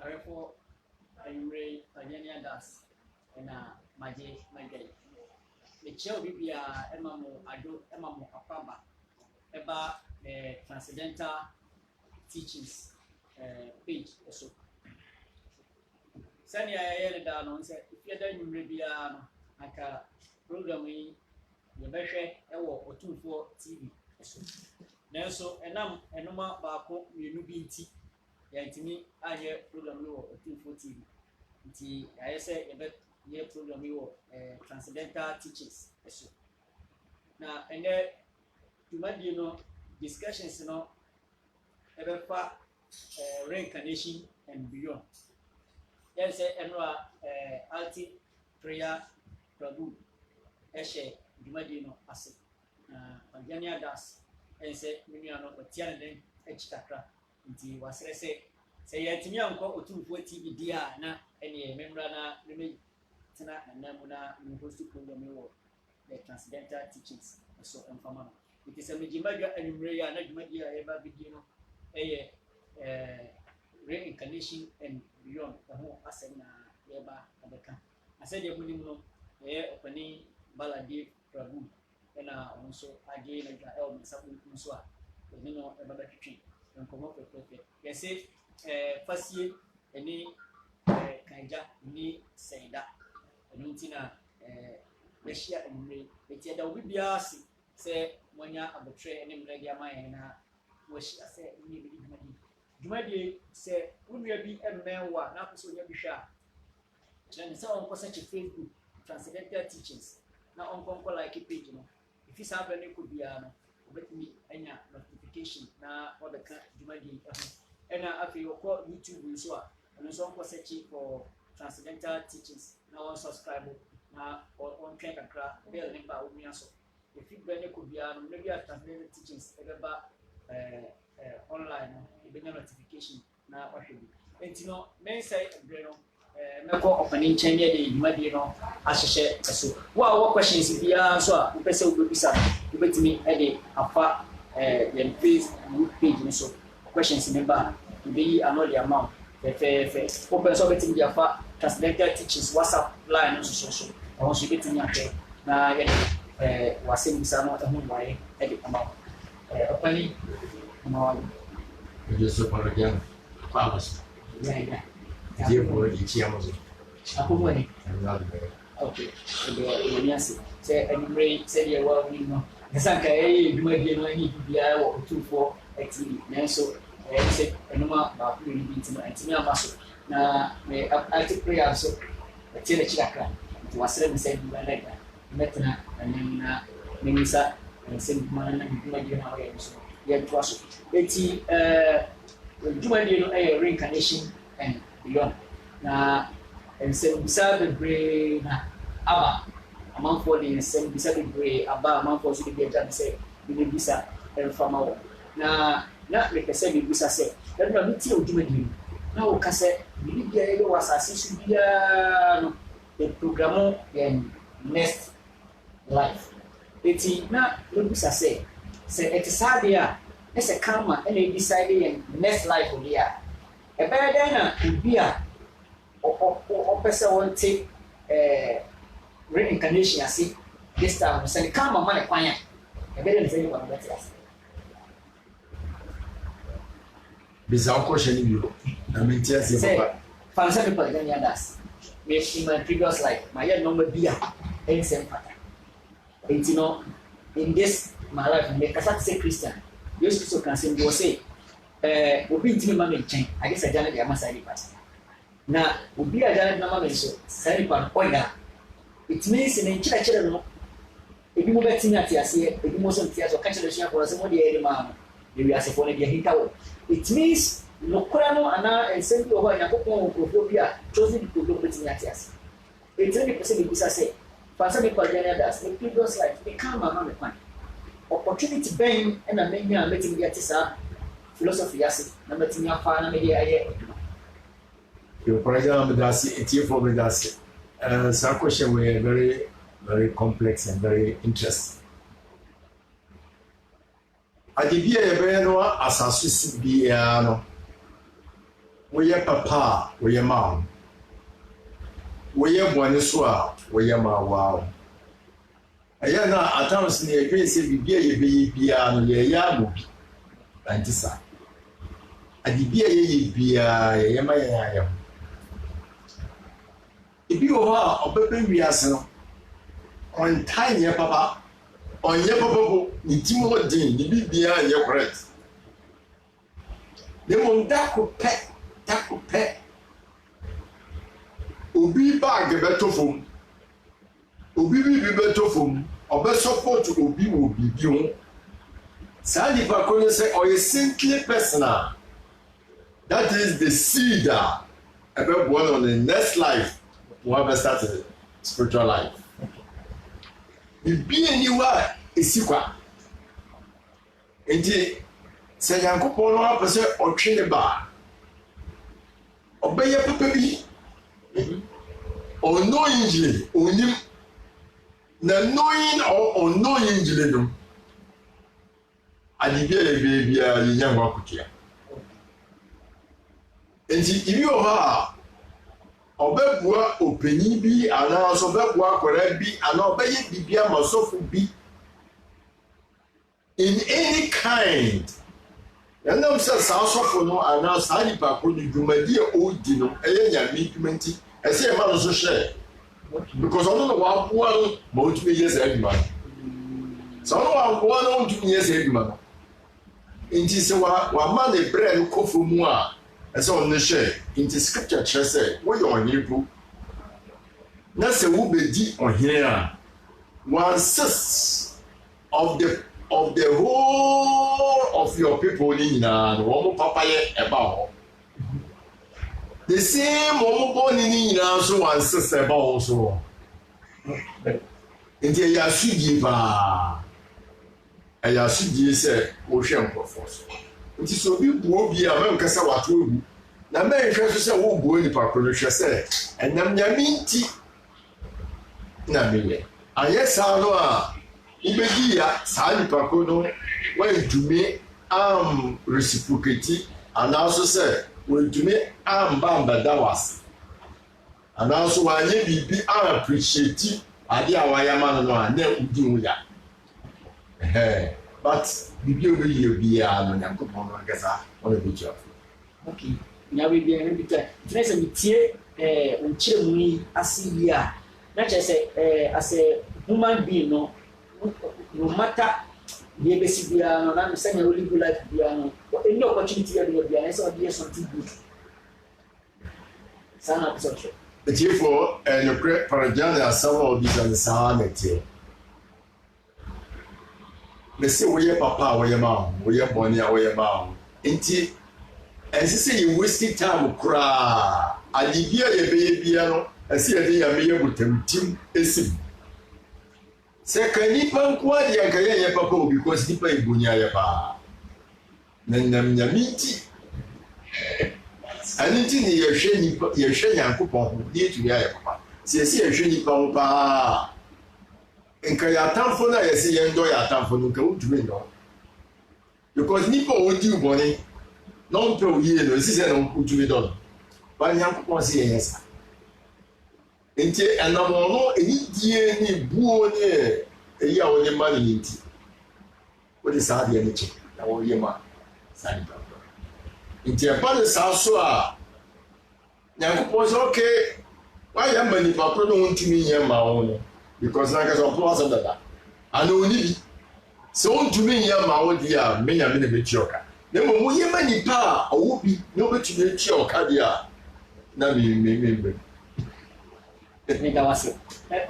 Therefore, I'm ready Pagania Das and Maji Magay. The chair will be Emamo Ado Emamo Apamba about the transcendental teachings page also. Sani I down on said if you're done Ribiano, like a program you better or 2 for TV. So, and I'm a normal barco, you BT. Yantimi aye program we wo 2 TV. Nti I say e be program we wo transcendental teachings eso. Na ene tumadi no discussions no e be fa reincarnation and beyond. Yes eno anti prayer prabu e she tumadi no ase. Pagania das and say me no otia den e chikakra. Nti wasere se yatimi anko otumfo TV dia na ene memra na me tena na namuna me host program wo the transcendental teachings so enfama no it is a mejimadwa anumre ya na dwumadi ya eba bidi no eye reincarnation and beyond ho asem na eba abeka asede ebunim no opani balade prabu na onso age na dwa el mesabu nso a ene no eba batwetwe nkomo pepepe yesi fasie eni kanja ni senda enuntina meshia emre eti da obi biasi se monya abotre eni mrege amaye na washia se ni bi dwumadi se unua bi emmewa na akoso nya bi hwa na se on kosa chi Facebook transcendental teachings na on konko like page no if you have any could be obetimi anya notification na odeka dwumadi ena afi yoko YouTube so a no so on search for transcendental teachings na on subscribe na on click akra bell number omuya so if you be could be maybe transcendental teachings ebeba online no ebenya notification na ohwebi enti no men say ebre no meko opening chain dey dwumadi no ahyehye so wo questions bia so a upese ubebisa ubetimi e dey afa your Facebook page so questions number be another amount open so betting dia fa transcendental teachings WhatsApp line so on so betting ya na ye wasem bisa no ehun wae e dey amount opani no just para again famas yeah dia por aqui amazon apo boni nada okay do niasi se anyway se dia wa wi no nsanka dwumadi no ani bia wo 24 activity na so say enuma ba ku ni binti na antimi amaso na me active prayer so tiene chakra to wasere me say ba lega metna na nimisa sen mana na dwumadi na wa so ya twaso eti dwumadi no reincarnation and beyond na sen bisa the brain na aba amanfo de sen bisa the brain aba amanfo so de bia say bi bisa fama na repese bi bisa se na do ti odwumadi na o kase bi bia ye wasase su bia no the program and next life eti na lo bisa se etisade a ese karma ene decide and next life olia e be dey na bia o pese won take reincarnation asi this time se karma man kwanya e be dey say kwa better bizarre question in you na mentia se papa for some people then ya das me in my previous life my year number bia and same pattern and you know in this my life me kasa say Christian Jesus Christ can say go say obi ntimi ma me chen I guess ajana dey amasa ri pass na obi ajana na ma me so sai pa oya it means in chira no ebi mo betimi atiase ebi mo so ntiase o ka chira hia for say mo dey eri ma no we asefo ne dey hintawo it means nokora no ana ensembi oho yakopon okrofobia chosen the program betimi atiase it really person be bisa say for some people then that's the previous life they come mama me kwan opportunity ben and na menya betimi dia tisa philosophy yase na betimi afa na me dia aye your program that's it for me that's some question were very complex and very interesting. Adibia ebe no asasu sibia no woyɛ papa woyɛ ma woyɛ bɔne so a woyɛ ma wow ɛyɛ na atams ne yɛdwe sɛ biribi a yɛbɛyɛ biara no yɛyɛ amobi anti saa adibi a yɛyɛ biara yɛyɛ ma yɛn ayɛ ho ebi wɔ hɔ a ɔbɛbɛ wiase no ɔntae nyɛ papa ɔnyɛ papa bo ne tim hɔ din ne bibiara nyɛ correct ne mmom dako pɛ obi baage bɛtɔ fam obi bibi bɛtɔ fam ɔbɛsupport obi wɔ biribi ho saa nipa ko no sɛ ɔyɛ saintly person a that is the seed a ɛbɛboa no ne next life wɔn abɛstart spiritual life bibi ani hɔ a esi kwa nti sɛ yankopɔn no apɛ sɛ ɔtwe ne ba ɔbɛyɛ papa bi unknowingly onim na knowing or unknowingly no adibia yɛ biara yɛnya ho akotua nti ibi wɔ hɔ a ɔbɛboa opanyin bi anaa nso ɔbɛboa akwaraa bi anaa ɔbɛyɛ biribi ama sɔfo bi in any kind ɛnam sɛ saa sɔfo no anaa saa nipa ko no dwumadi a ɔredi no ɛyɛ nyame dwuma nti ɛsɛ ɛma no so hyɛ because ɔno no waboa no ma ɔtumi yɛ saa adwuma no sɛ ɔno waboa no ɔntumi yɛ saa adwuma no nti sɛ wama ne brɛ no kɔfo mu a ɛsɛ ɔno hyɛ nti scripture kyerɛ sɛ woyɛ ɔhene po na sɛ wobɛdi ɔhene a 1/6 of the whole of your people ni nyinaa no wɔn papa yɛ ɛba hɔ the same wɔn bɔ ne ni nyinaa nso 1/6 ɛba hɔ so nti ɛyɛ asudie paa ɛyɛ asudie sɛ wɔhwɛ nkurɔfoɔ so nti sɛ obi buo bi a mɛnkasa wato egu na mɛnhwɛ so sɛ wɔbuo nipa koro no hwɛ sɛ ɛnam nyame nti na meyɛ ayɛ saa no a wobɛdi ya saa nipa koro no wɔntumi reciprocate anaaso sɛ wɔntumi ambɛda wase anaaso wɔanyɛ biribi appreciate ade a wɔayɛ ma no no a na wodi ho ya but biribi a wobɛyɛ biara no nyankopɔn no ankasa ɔna bɛtua okay nyawe biara no bi ta tena sɛ metie nkyerɛ mu yi ase yi a na kyerɛ sɛ as a human being no matter deɛ bɛsi biara no na sɛnea wo live life biara no any opportunity yɛ deɛ biara ɛsɛ ɔde yɛ something good saa na apɛsɛ ɔkyerɛ ɛtiefoɔ nokorɛ paragya ne asɛm a ɔbisa no saa na ɛteɛ mɛsɛ woyɛ papa a wɔyɛ ma ho woyɛ bɔne a wɔyɛ ma ho nti ɛnsɛ sɛ yɛ waste time koraa adebi a yɛbɛyɛ bia no ɛsɛ yɛde yɛmeyɛ botamtim ɛsim sɛ ka nipa nko adeɛ anka yɛnyɛ papa o because nipa yɛ boni ayɛ paa na nam nyame nti ɛno nti ne yɛhwɛ nyankopɔn ho ne yɛtumi ayɛ papa sɛ yɛsɛ yɛhwɛ nipa ho paa nka yɛ atamfo no a yɛsɛ yɛndɔ yɛ atamfo no nka wotumi ndɔ because nipa a wɔdi wo bɔne na ɔmpɛ wo yie no ɛsi sɛ na wotumi dɔ no ba nyankopɔn sɛ yɛyɛ saa nti ɛnam ɔno ɛnidie ne buo ne ɛyi a wɔde ma ne nti wode saa adeɛ no kyɛ na wɔyɛ ma saa nipa nti ɛba ne saa so a nyankopɔn sɛ okay wayɛ ma nipa koro no wontumi nyɛ ma wo no because nankasa ɔpɔ asɛm dada ana ɔni bi sɛ wontumi nyɛ ma wo deɛ a menyame ne bɛtua ɔka na mmom woyɛ ma nipa a ɔwɔ bi na wobɛtumi atua ɔka deɛ a na mmemmɛ mega wase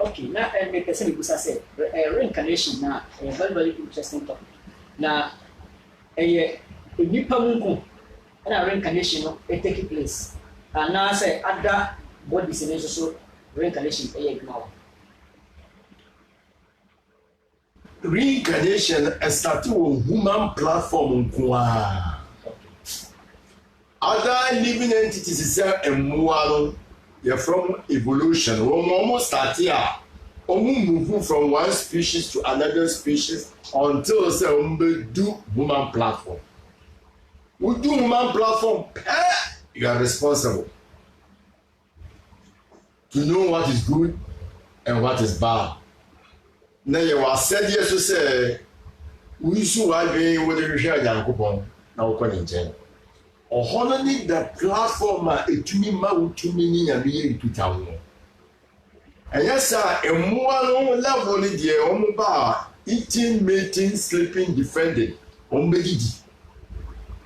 okay na me person busa say reincarnation na very very interesting topic na nipa munko na reincarnation no take place and na say other bodies in so reincarnation adwuma reincarnation start on human platform nko other living entities say emmoa no you're from evolution. We almost start here. We move from one species to another species until we do human platform. We do human platform. you are responsible to know what is good and what is bad. Na yɛ wɔ asɛdeɛ so sɛ wusu wadwene wɔde hwehwɛ Nyankopɔn na wokɔ ne nkyɛn. Ɔhɔ no ne the platform a etumi ma wotumi ne Nyame yɛ ntuta ho. Ɛyɛ saa mmoa no level ne deɛ wɔn ba eating, mating, sleeping, defending wɔn bɛdidi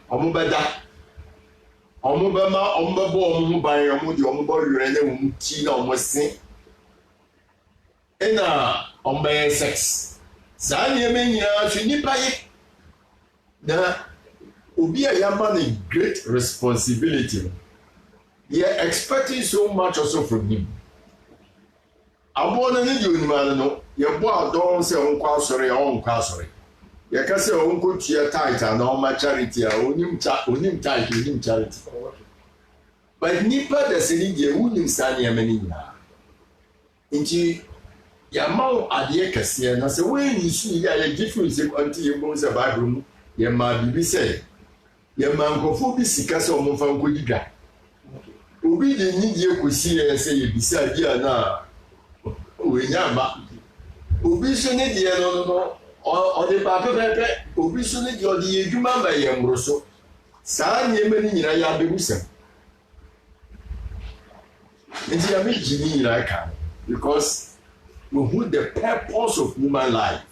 wɔn bɛda wɔn bɛma wɔn bɛbɔ wɔn ho ban wɔn de wɔn bɔ werɛ ne wɔn ti na wɔn se ɛna wɔn bɛyɛ sex saa nneɛma nyinaa so nipa yɛ na obi a yɛama ne great responsibility no yɛ expecting so much also from him. Aboɔ no ne deɛ onim ano no yɛbɔ adɔn sɛ ɔnkɔ asɔre a ɔnkɔ asɔre yɛka sɛ ɔnkɔ tua tithe a na ɔma charity a onim tithe onim charity but nipa dɛsɛ ne deɛ wonim saa nneɛma no nyinaa nti yɛama wo adeɛ kɛseɛ na sɛ woani so yi a yɛgye firi sɛ ɔnte yɛbom sɛ bible mu yɛmaa biribi sɛ yɛmaa nkurɔfoɔ bi sika sɛ ɔmomfa nkɔdi dwa obi de nidie kɔsiiɛ sɛ yɛbisa bi a na wenyamba obi so ne deɛ no ɔde baako pɛpɛ obi so ne deɛ ɔde yɛ adwuma ma yɛ mmoro so saa nneɛma no nyinaa yɛabɛbu sɛm nti yɛbɛgye ne nyinaa ka because who the purpose of human life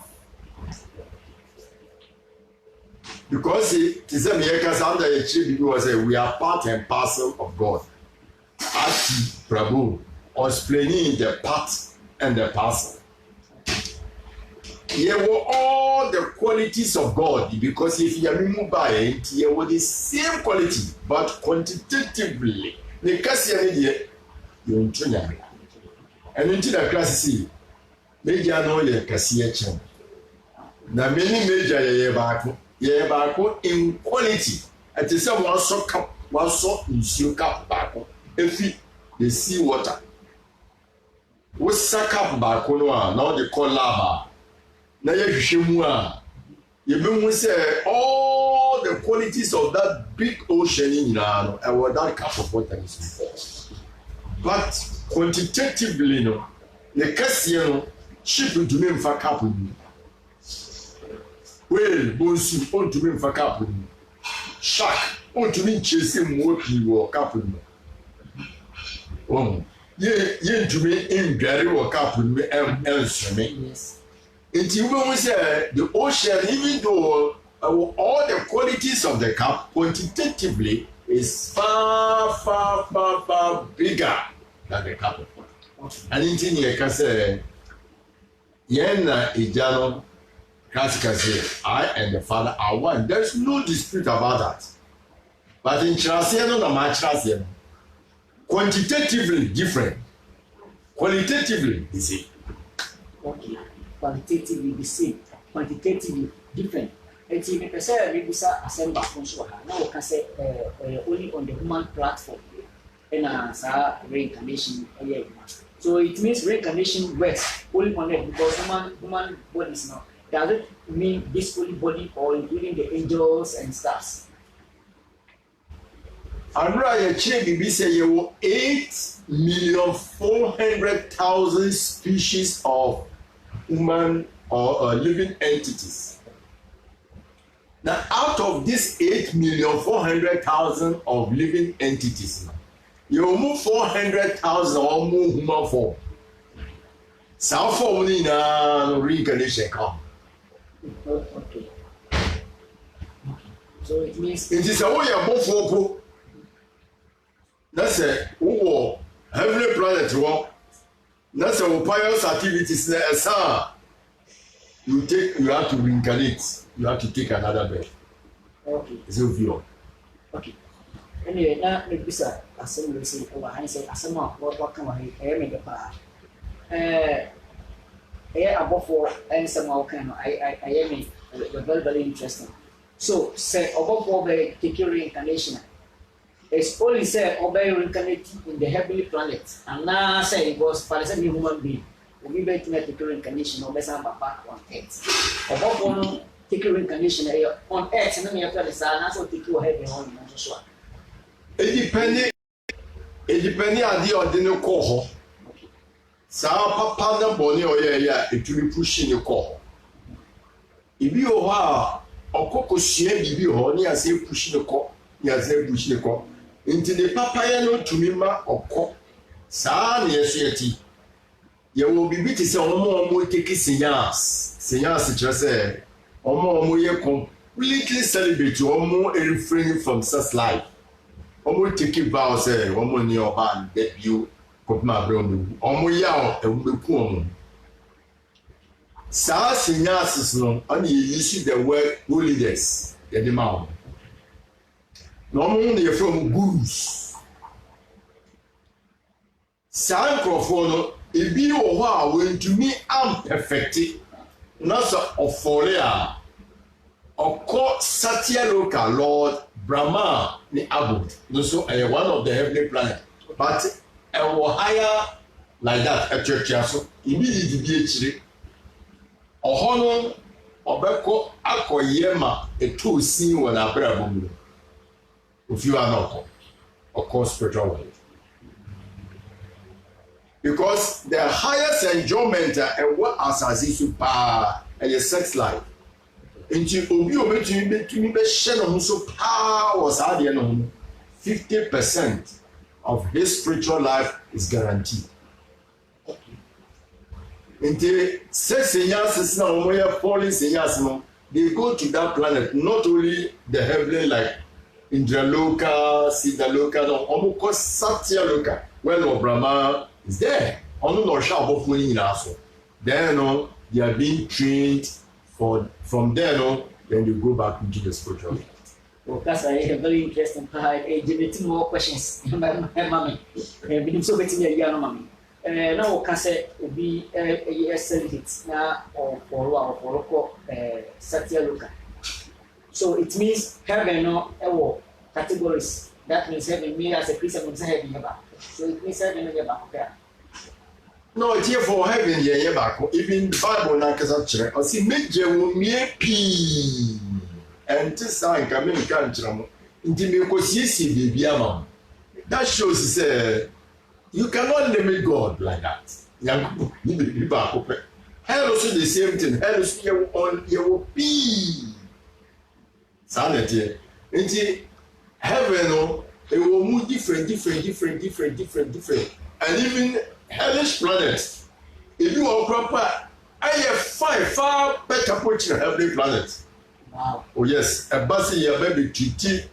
because it is a meyɛka saa nda yɛkyerɛ bibi wɔ sɛ we are part and parcel of God ati Prabhu explaining the part and the parcel. Here were all the qualities of God because if you are moved by it, here were the same quality but quantitatively. The Cassian idea, you enjoy and into the class see, major no ye Cassia. Now many major ye back in quality. At the same one so cup, one so in your cup back. If the sea water. We suck up baako no a na ɔde kɔ lab a na yɛhwehwɛ mu a yɛbɛhu sɛ all the qualities of that big ocean nyinaa no ɛwɔ that cup of water is but quantitatively no ne kɛseɛ no ship ntumi mfa cup mu whale bonsu ɔntumi mfa cup mu shark ɔntumi nkyɛsɛ mmoa pii wɔ cup mu ye ntumi ndware wɔ cup no nsome nti wobɛhu sɛ the ocean even though all the qualities of the cup quantitatively is far bigger than the cup of water and nti ne yɛka sɛ yɛn na agya no classical say I and the Father are one. There is no dispute about that but nkyerɛaseɛ no na maakyerɛaseɛ no quantitatively different, qualitatively the same. Okay, qualitatively the same, quantitatively different. And if you say we bisa assemble function, now we can say only on the human platform, and reincarnation. So it means reincarnation works only on it because human bodies now. Does it mean this only body or including the angels and stars? Andra yɛkyerɛ biribi sɛ yɛwɔ 8,400,000 species of human or living entities. Now, out of this 8,400,000 of living entities, you move 400,000 or more human form. Some form in reincarnation come. Okay. So it means it is a way of both. That's a heavenly planet walk. That's a pious activities. You have to reincarnate. You have to take another birth. Okay. It's a view. Okay. Anyway, now maybe sir, as we say, I say, as someone what can I make a part? Above for and somehow can I am very interesting. So say above all the taking reincarnation. It's only said obey reincarnating in the heavenly planet, and now say it was for a human being. We be to make reincarnation or better back on earth. Above all, take reincarnation on earth, and then you have to say, and also take your head on Joshua. It depends on the ordinary call. Sa papa na boni oya etumi pushing the call. Ibi o ha okoko hia bibi ho ni ase pushing the call. Ni ase pushing the call. Nti the papa ya no tumi ma okọ. Sa na yeso yeti. Ye wo bibi ti se omo take seance kire se omo ye completely celebrate omo refrain from sex life. Omo take vow say omo ni oba debut kopma bro omo ya o ewu omo. Sa seance no ani use the word holiness the demand. No omo na from gurus. Sa nkrofo no ebi wo ho a wentumi am perfect na so ofore a okọ Satya Loka Lord Brahma ni abode no so one of the heavenly planet but higher like that etwetwa so immediately bi ekire oho no obekọ akoyema eto sin wo na brabo mu ofiwa na okọ spiritual world. Because the highest enjoyment and what as super and sex life. Into obi obetumi be share no so power ade no 50% of his spiritual life is guaranteed. Into sex senyas na omoya falling senyas no they go to that planet not only the heavenly like Indraloka, Siddhaloka no omo Satya Loka where Lord Brahma is there. Only no shall both money in also. Then no, they are being trained from there no, then you go back into the spiritual life. Well, that's a very interesting part. Generating more questions. Mommy, we so betting a year, mommy. Now, can say be a celebrate now or for Satya Loka. So it means heaven no categories. That means heaven me as a Christian would say heaven. So it means heaven okay. No, it's here for heaven yeah back. Even the Bible na kasa kire. O si meje wo mie pi. And this sign can make kan kire mo. Nti me ko siesie bebi ama. That shows say you cannot limit God like that. Yanko ni be ba ko pe. Hell also the same thing. Hell also you on you pi. Sanity. Nti heaven no it will move different. And even hellish planets. If you are proper, I have far better approach to heavenly planet. Wow. Oh yes, a basi ya baby treaty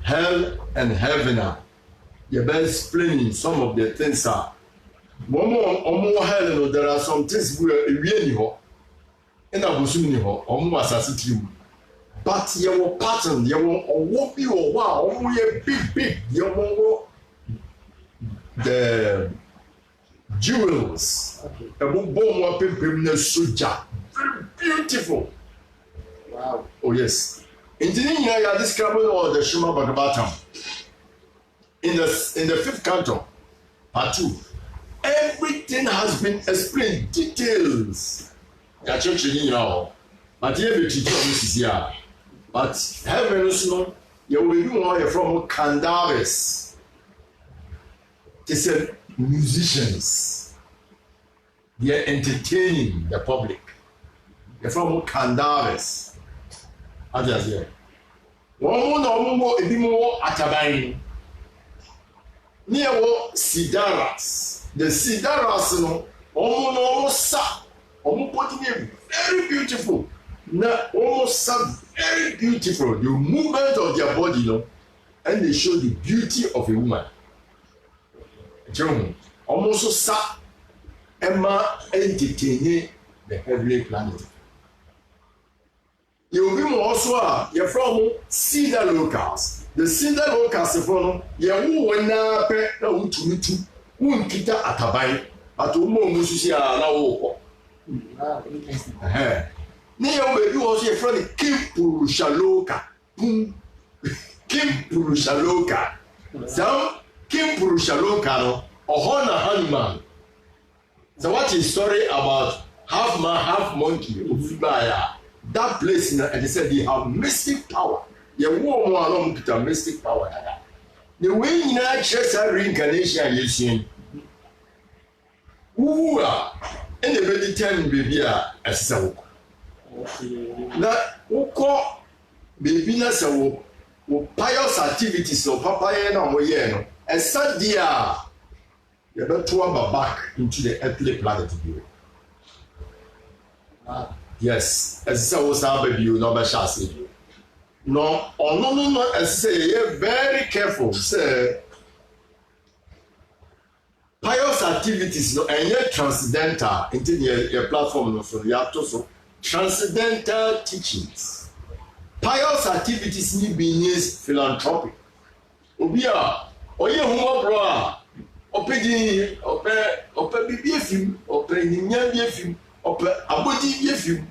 hell and heaven. You better explaining some of the things are. More hell no, there are some things we really ho. And I was soon ho, almost as a but your pattern, your won't be or wow, only a big, your the jewels. A bomb pimping suja. Very beautiful. Wow. Oh, yes. In the you are describing all the Shema Bhagavatam. In the fifth canto, part 2, everything has been explained, details. Your church in now. But here we teach this here. But heaven is not, you will be more from Candaris. They said musicians. They are entertaining the public. They're from Candaris. How do you say? One more, a bit more Atabain. Near Sidaras. The Sidaras, no, almost very beautiful. Now, almost very beautiful. The movement of their body, you know, and they show the beauty of a woman. Almost so sa Emma entertaining the heavenly planet. You will be also you're from Cedar Locals. The Cedar Locals from you wena pe na utumitu unkita atabai but umo mususi na wo. Ni yo baby also you're from Kimpurushaloka. Kimpurushaloka. So Kimpurushaloka no Ohona Hanuman. So what is story about half man, half monkey? That place, and they said they have mystic power. You want more along with the mystic power. the way in actual reincarnation you see. Who are any very time baby as so. That who call baby na so pious activities of papa no no and sad dia you better to back into the earthly planet view. Yes, as so baby you know be shasi. No, no, as say very careful say pious activities no and yet transcendental into your platform no so you have to so transcendental teachings. Pious activities need business philanthropy. Obia, oye humo bro, opedi, ope bibi film, ope ninya bi film, ope abodi bi film.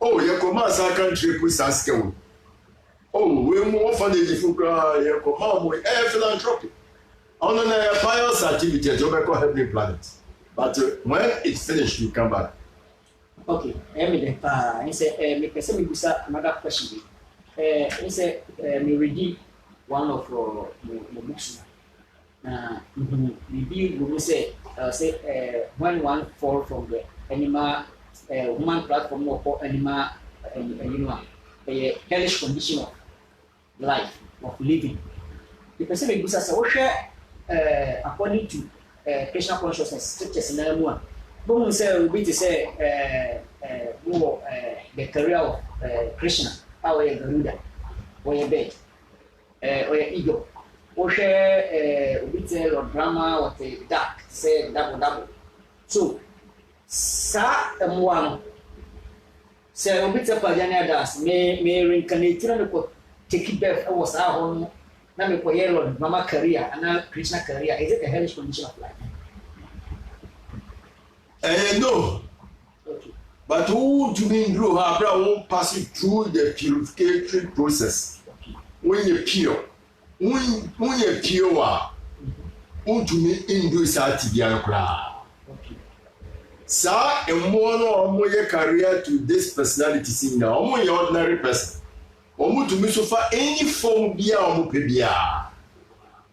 Oh, you come as a country put saske. Oh, we more orphanage for you come philanthropy. On a pious activity, you can call heavenly planet. But when it's finished, you come back. Okay, evident. I say, me person me another question. I say, me read one of my books. Maybe we say, when one fall from the animal, human platform or animal, a hellish condition of life, of living. The person me say, okay, according to Krishna consciousness, scriptures in the Boom say we to say the career of Krishna, how a Garuda, or a bed, or a ego, or share we tell or drama or the duck, say double. So, sa one say a bit of Pajana das may reincarnate to take it back. I was our home, Name for yellow, Mama career, and now Krishna career. Is it a hellish condition of life? No. Okay. But who to mean through her won't pass it through the purification process. When you're pure, when you're pure, who to mean in do Satiana cry. Sir, and more your career to this personality scene now, only ordinary person. Omu to me so far any form bia omu pe bia.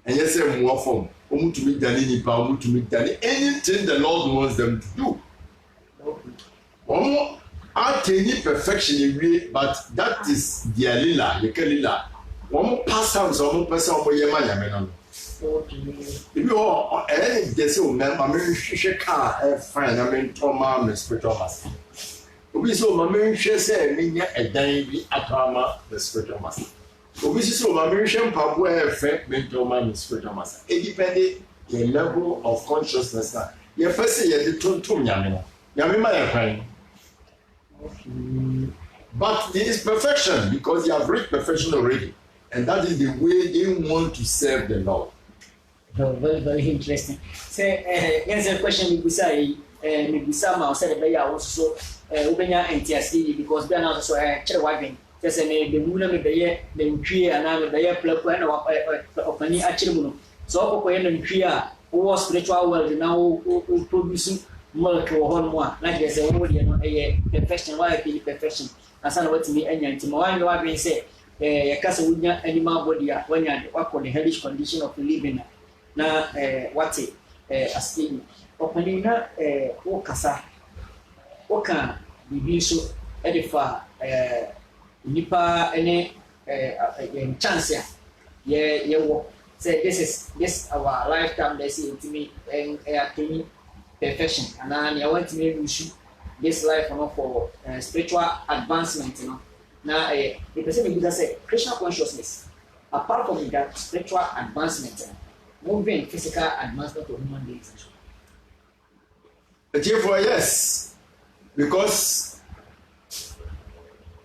And yes, more form. Omu to me than any power to me than anything the Lord wants them to do. Omu attain perfection in but that is their lila, the lila. Omu pass out omu person omu yema yamenon. If you are any guess, I mean, she can't find I mean, Thomas, spiritual master. We saw my main share say, meaning a dandy atama, the spiritual master. We saw my main share Pabua effect, mental man, spiritual master. It depended the level of consciousness. Your first say, you told Yamina. Yamima, crying. But it is perfection because you have reached perfection already. And that is the way they want to serve the Lord. Oh, very, very interesting. Say, here's a question we say, maybe somehow said the also Ubenya NTSD because they are not so cherry just the moon of the year, the tree and I'm the year plug of any actual. So, when Tria, who was spiritual world now producing milk or hormone, like there's a word, a perfection, why be perfection. As I what me and Timo, I may say, a castle with animal body when you're what the hellish condition of living. Na what's it asking openina okasa oka bibi so edifa nipa ene chance ye wo say this our lifetime they see to me and attain perfection and I want to make issue this life for spiritual advancement na the person will say Krishna consciousness apart from that spiritual advancement moving physical advancement of human beings. Therefore, yes, because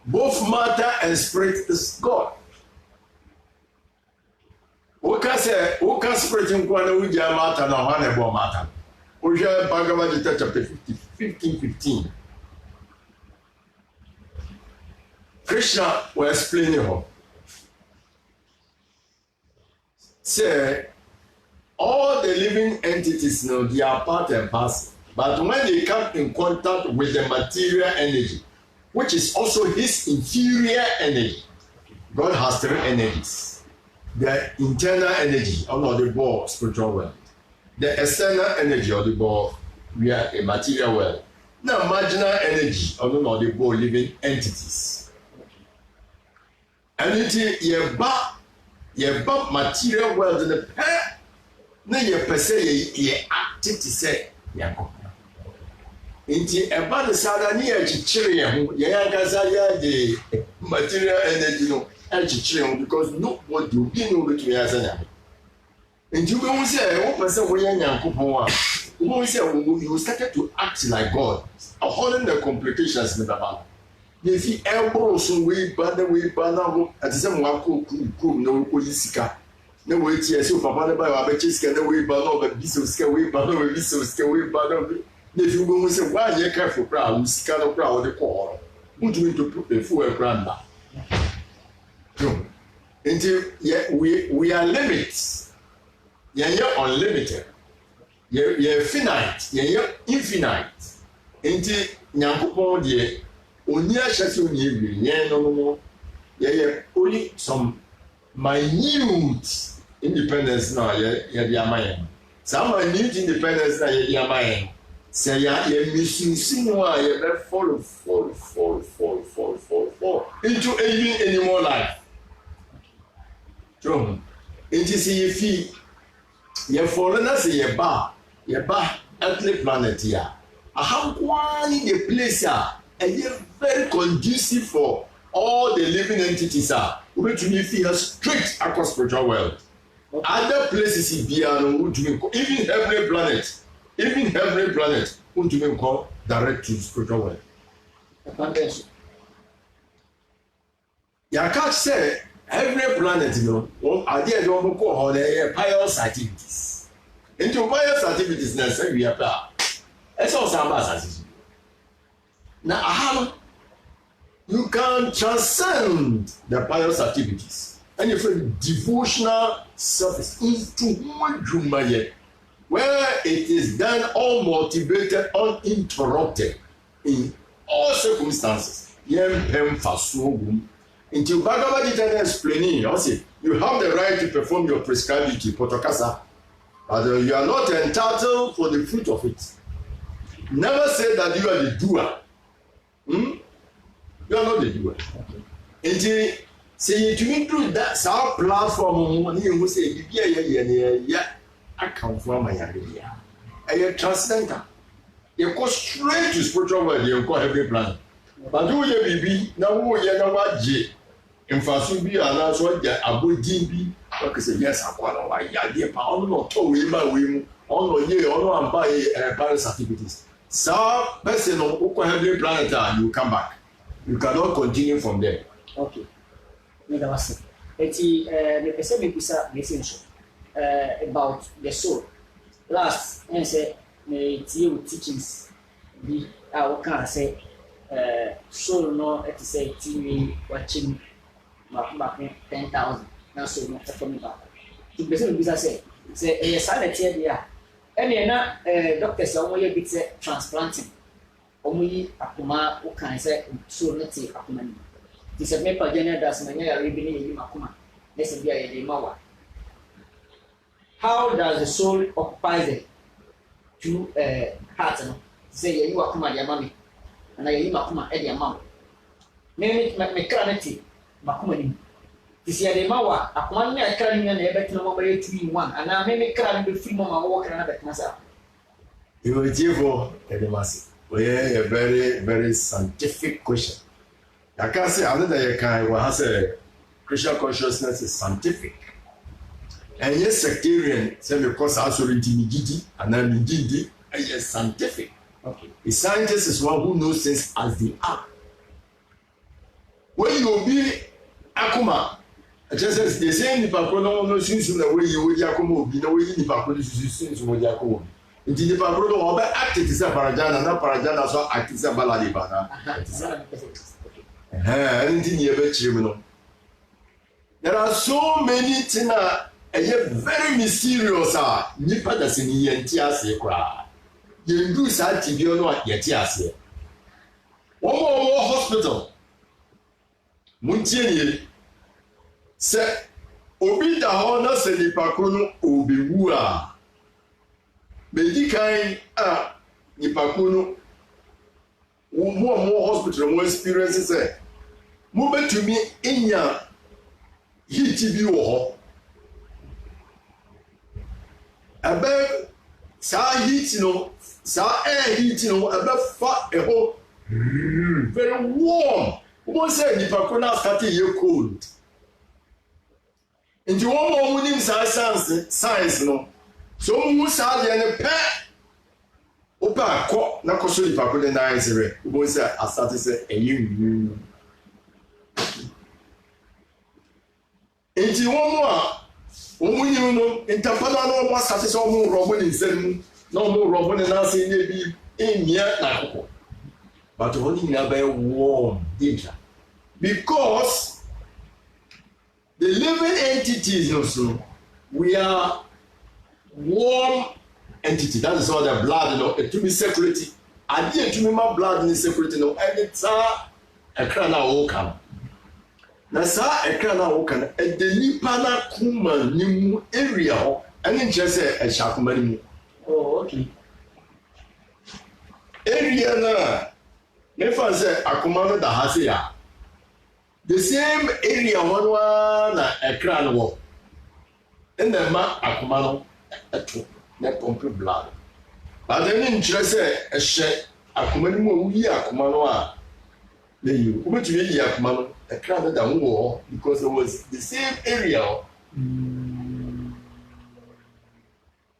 both matter and spirit is God. Who can spirit in Kwana Uja matter and Hanebo matter? Uja Bhagavad Gita chapter 15:15. Krishna will explain it. Say, all the living entities know they are part and parcel. But when they come in contact with the material energy, which is also his inferior energy, God has three energies. the internal energy or the ball spiritual world, the external energy or the ball we are a material world. Now marginal energy or the ball living entities. And it ye ba material world in the pair. Na ye pese ye active to say yanko. Inti eba de sada ni ye chichire ye ho ye yankaza ye de material energy no e chichire ho because nobody will be no betumi asanya. Inti we won say wo pese wo ye Nyankopon a wo say you started to act like God according the complications in the Bible. If you elbow so we bad na ho atise mo akọ kum na wo yisika na wo tie so papa na ba wa be chiska na we ba no ba biso ska we ba no we biso ska we ba no na if you go say why you careful pra wo sika no pra wo de ko mutu to put the full branda. Until we are limits. You're unlimited. You're finite. You're infinite. Until Nyankopon de oni ahase oni ewie no you're only some minute independence now you're the amayen. Some minute independence now you're the amayen. Say you're missing one you're fall into any more life. True. Into see if you're fallen as a bar earthly planet here. I have one in the place here and you're very conducive for all the living entities are. Which we feel straight across spiritual world. Okay. Other places in Biano would even heavenly planet would you call direct to spiritual world. You can't say heavenly planet, you know, idea don't call the pious activities. Into pious activities now say we are it's all some now you can transcend the pious activities and if a devotional service into one Jumaye where it is done all motivated, uninterrupted in all circumstances. Until Bhagavad Gita explaining, you have the right to perform your prescribed duty, Potokasa, but you are not entitled for the fruit of it. Never say that you are the doer. You are not the doer. Until say to include that our platform, you say, yeah, I come from my area. And you're transcendental. You go straight to spiritual world, you go every plan. But do you be now? You know what? In fact, you be announced what you are about DB. Okay, say yes, I want to. Yeah, the power not to we buy we on ye on buy parents activities. So, person on who every planet, you come back. You cannot continue from there. Okay. Mega was it. The person me kusa listen about the soul. Last, and say me teachings. Be I can say soul no it say TV watching back 10,000. Now so no for me back. The person me say silent here there. Any na doctors are only bit transplanting. Only akuma who can say soul not say akuma. This is me per general das manya ribini yi akuma. Let's be a mawa. How does the soul occupy the two hearts? Say you akuma ya mami, and I yi makuma e ya mama. Me kraneti makuma ni. This year the mawa akuma ni akra ni na e betina mo be 2 in 1 and me kra ni be free mama wo kra na betina sa. You will give for Edemasi. A very, very scientific question. I can't say other than you can has a Christian consciousness is scientific. And yes, sectarian, say because also intimidity and then indeed is scientific. Okay. The scientist is one who knows things as they are. When you be Akuma, just as they say in Nipakono, no since the way you would Yakumo, you know, in Nipakono, since would Yakumo. Indeed, the Pagoda or acted is a Parajana, not Parajana, so acted as a Baladibana. There are so many things very mysterious. Nipa doesn't yentiase cry. You do such to be on yetiase. One more hospital. Muntiani said obi da hɔ na sɛ nipa koro no obewu a bedi kan a nipa koro no mo hospital mo experience sɛ mo betumi enya heat bi wɔ hɔ ɛbɛ saa heat no saa air heat no ɛbɛfa ɛhɔ very warm mo sɛ nipa koro na start yɛ cold nti wɔn mo nim saa science no so mo saa deɛ ne pɛ opa akɔ na kɔ so nipa koro de nan sere mo sɛ asate sɛ ɛyɛ nwu nti wɔn mo a wɔn nim no ntapada no wɔn asate sɛ wɔn rɔbo ne nsam na wɔn rɔbo ne nan se ne bi emia na akɔ but wɔn nyinaa bɛyɛ warm danger because the living entities also, we are warm entity. That is all the blood, you know, it to be security. I did to me my blood in security, you know, and it's a crown of Okan. Nasa a crown of Okan, and the Nipana Kuma new area, and in just a shakumani. Oh, okay. Area na, never say Akumano da Hasia. The same area one na ekra no wo and ma akoma no eto na pump blood but then in kire say ehye akoma ni mo wi akoma no a na you obetumi yi akoma no ekra no da wo because it was the same area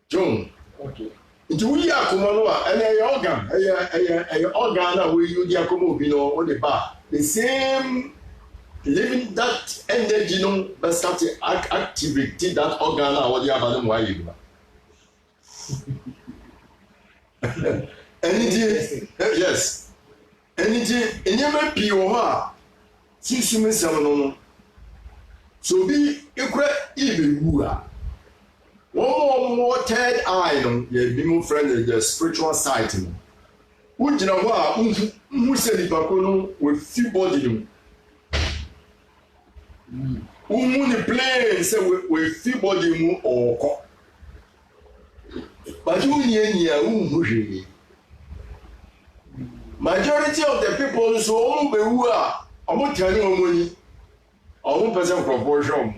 John okay nti wo yi akoma no a ene ye organ na we yi akoma obi no o de ba the same living that energy no but start activate that organ na what you have no why you energy yes energy enyema pii wo ha sisumi sam no so bi ekura ibewu a one more third eye no ye bi mo friend the spiritual side no ujina ho a unhu se nipa ko no with free body no umu ni plane say we feel body mu oko but you ni umu hwe majority of the people so omu be wu a omu tani omu ni omu person proportion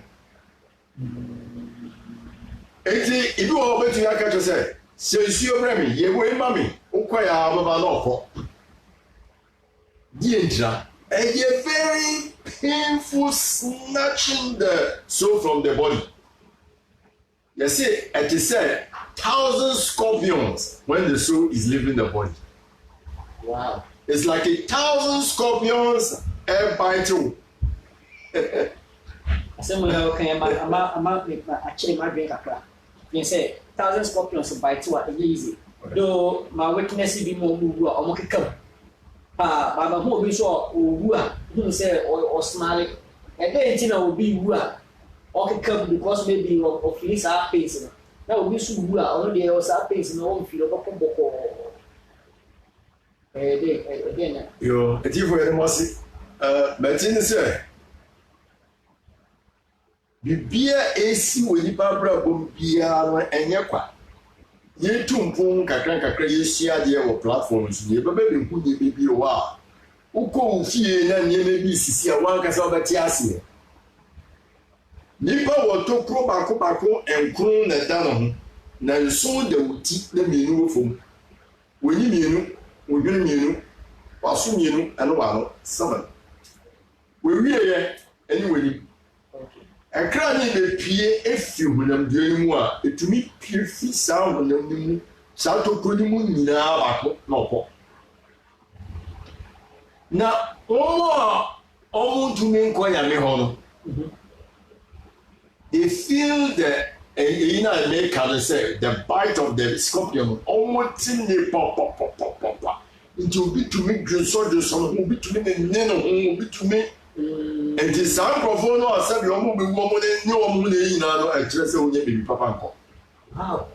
eti ibi wo betu ya ka to say sensuo bremi ye we mami ukoya baba na oko di entra a very painful snatching the soul from the body. You see, it is said 1,000 scorpions when the soul is leaving the body. Wow. It's like 1,000 scorpions bite you. Asem yo kan ama actually my drink akra. You say 1,000 scorpions bite you are easy. Though my weakness be more move or mo kekam. Baba who be so owu a who say or smile and then tina will be wu a or come because maybe of feelings are pains na obi so wu a ono dey o sa pains na o feel boko again yo eti for the mosi betin say bibia esi woni babra bom bia no enye kwa ye tumpun kakra ye share de wo platforms ye baba be hu ye bibi o wa uko ufie na nye me bi sisi a wan kasa obati ase nipa wo to kro bako enkron na da no ho na nso da wuti na mienu ofom woni mienu wodwene mienu waso mienu eno wa no 7 we wie ye eni woni ekra ni be pie efi hunam de mu a etumi pie fi saa hunam ni mu saa to kro ni mu nyina bako na okọ na omo tumi nko ya me ho no they feel the you know they can say the bite of the scorpion almost in the pop it will be to me so will be to me no will be to me and the sound of no accept your move woman ni o mu na yina no a kire se onye baby papa nko wow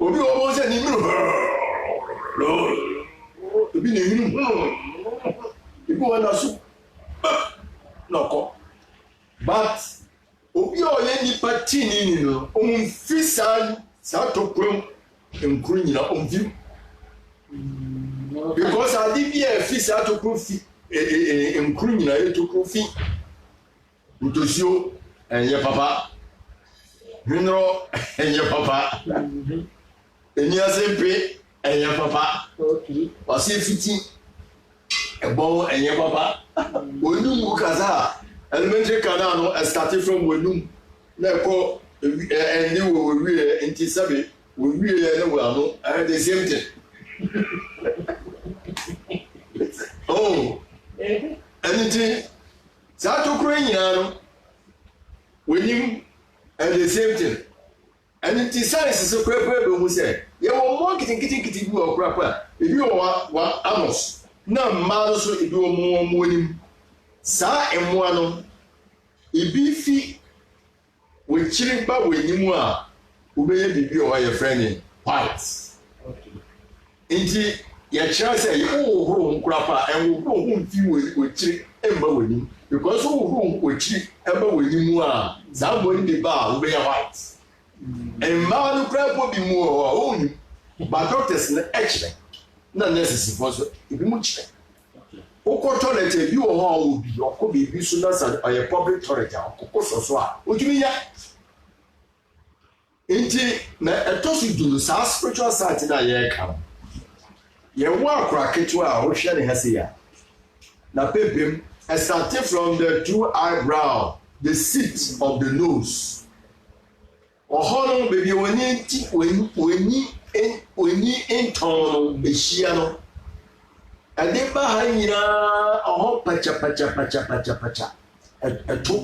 obi o mo se ni mi obi ni mi ibu wana su no ko but obi a ɔyɛ nipa tinini no ɔmfi saa tokuro nkuru nyina ɔmfi because ade bi a ɛfi saa tokuro fi nkuru nyina yɛ tokuro fi ntosio ɛnyɛ papa hwinoro ɛnyɛ papa eniasempe ɛnyɛ papa ɔse fiti ɛbɔn ɛnyɛ papa onum kasa elementary canal no started from wenum na ɛkɔ ɛni wɔ wie nti sɛbe wɔ wie yɛ ne wɔ ano ɛyɛ the same thing oh ɛni ti saa tokuro nyinaa no wenim ɛyɛ the same thing ɛni ti science so kurapura bɛ hu sɛ yɛwɔ mmɔ nketenkete bi wɔ kurapura ebi wɔ wa amos na mmaa no so ebi wɔ mmɔ anim saa mmoa no ebi fi wɔkyiri ba wɔ anim a wobɛyɛ biribi a wɔyɛ frɛ ne white nti yɛkyerɛ sɛ yɛwohoro nkora pa ɛnwohoro ho mfi wɔkyiri mba wɔ anim because wohoro wɔkyiri ɛba wɔ anim a saa mmɔ no de ba a wobɛyɛ white mmaa no koraa bɔ bi mu wɔ hɔ a wɔnnim ba doctors no ɛkyerɛ na nurses fo so ebi mu kyerɛ wokɔ toilet ebi wɔ hɔ a obi ɔkɔ biribi so na sa ɔyɛ public toilet a ɔkɔ so a otumi nya nti na ɛtɔ so dunu saa spiritual side na yɛreka no yɛwɔ akora ketewa a wohwɛ ne ha se ya na pepem starting from the two eyebrow the seat of the nose ɔhɔ no baabi wɔni nti wɔni ntɔn no ehyia no ɛde ba ha nyinaa ɔhɔ pacha ɛto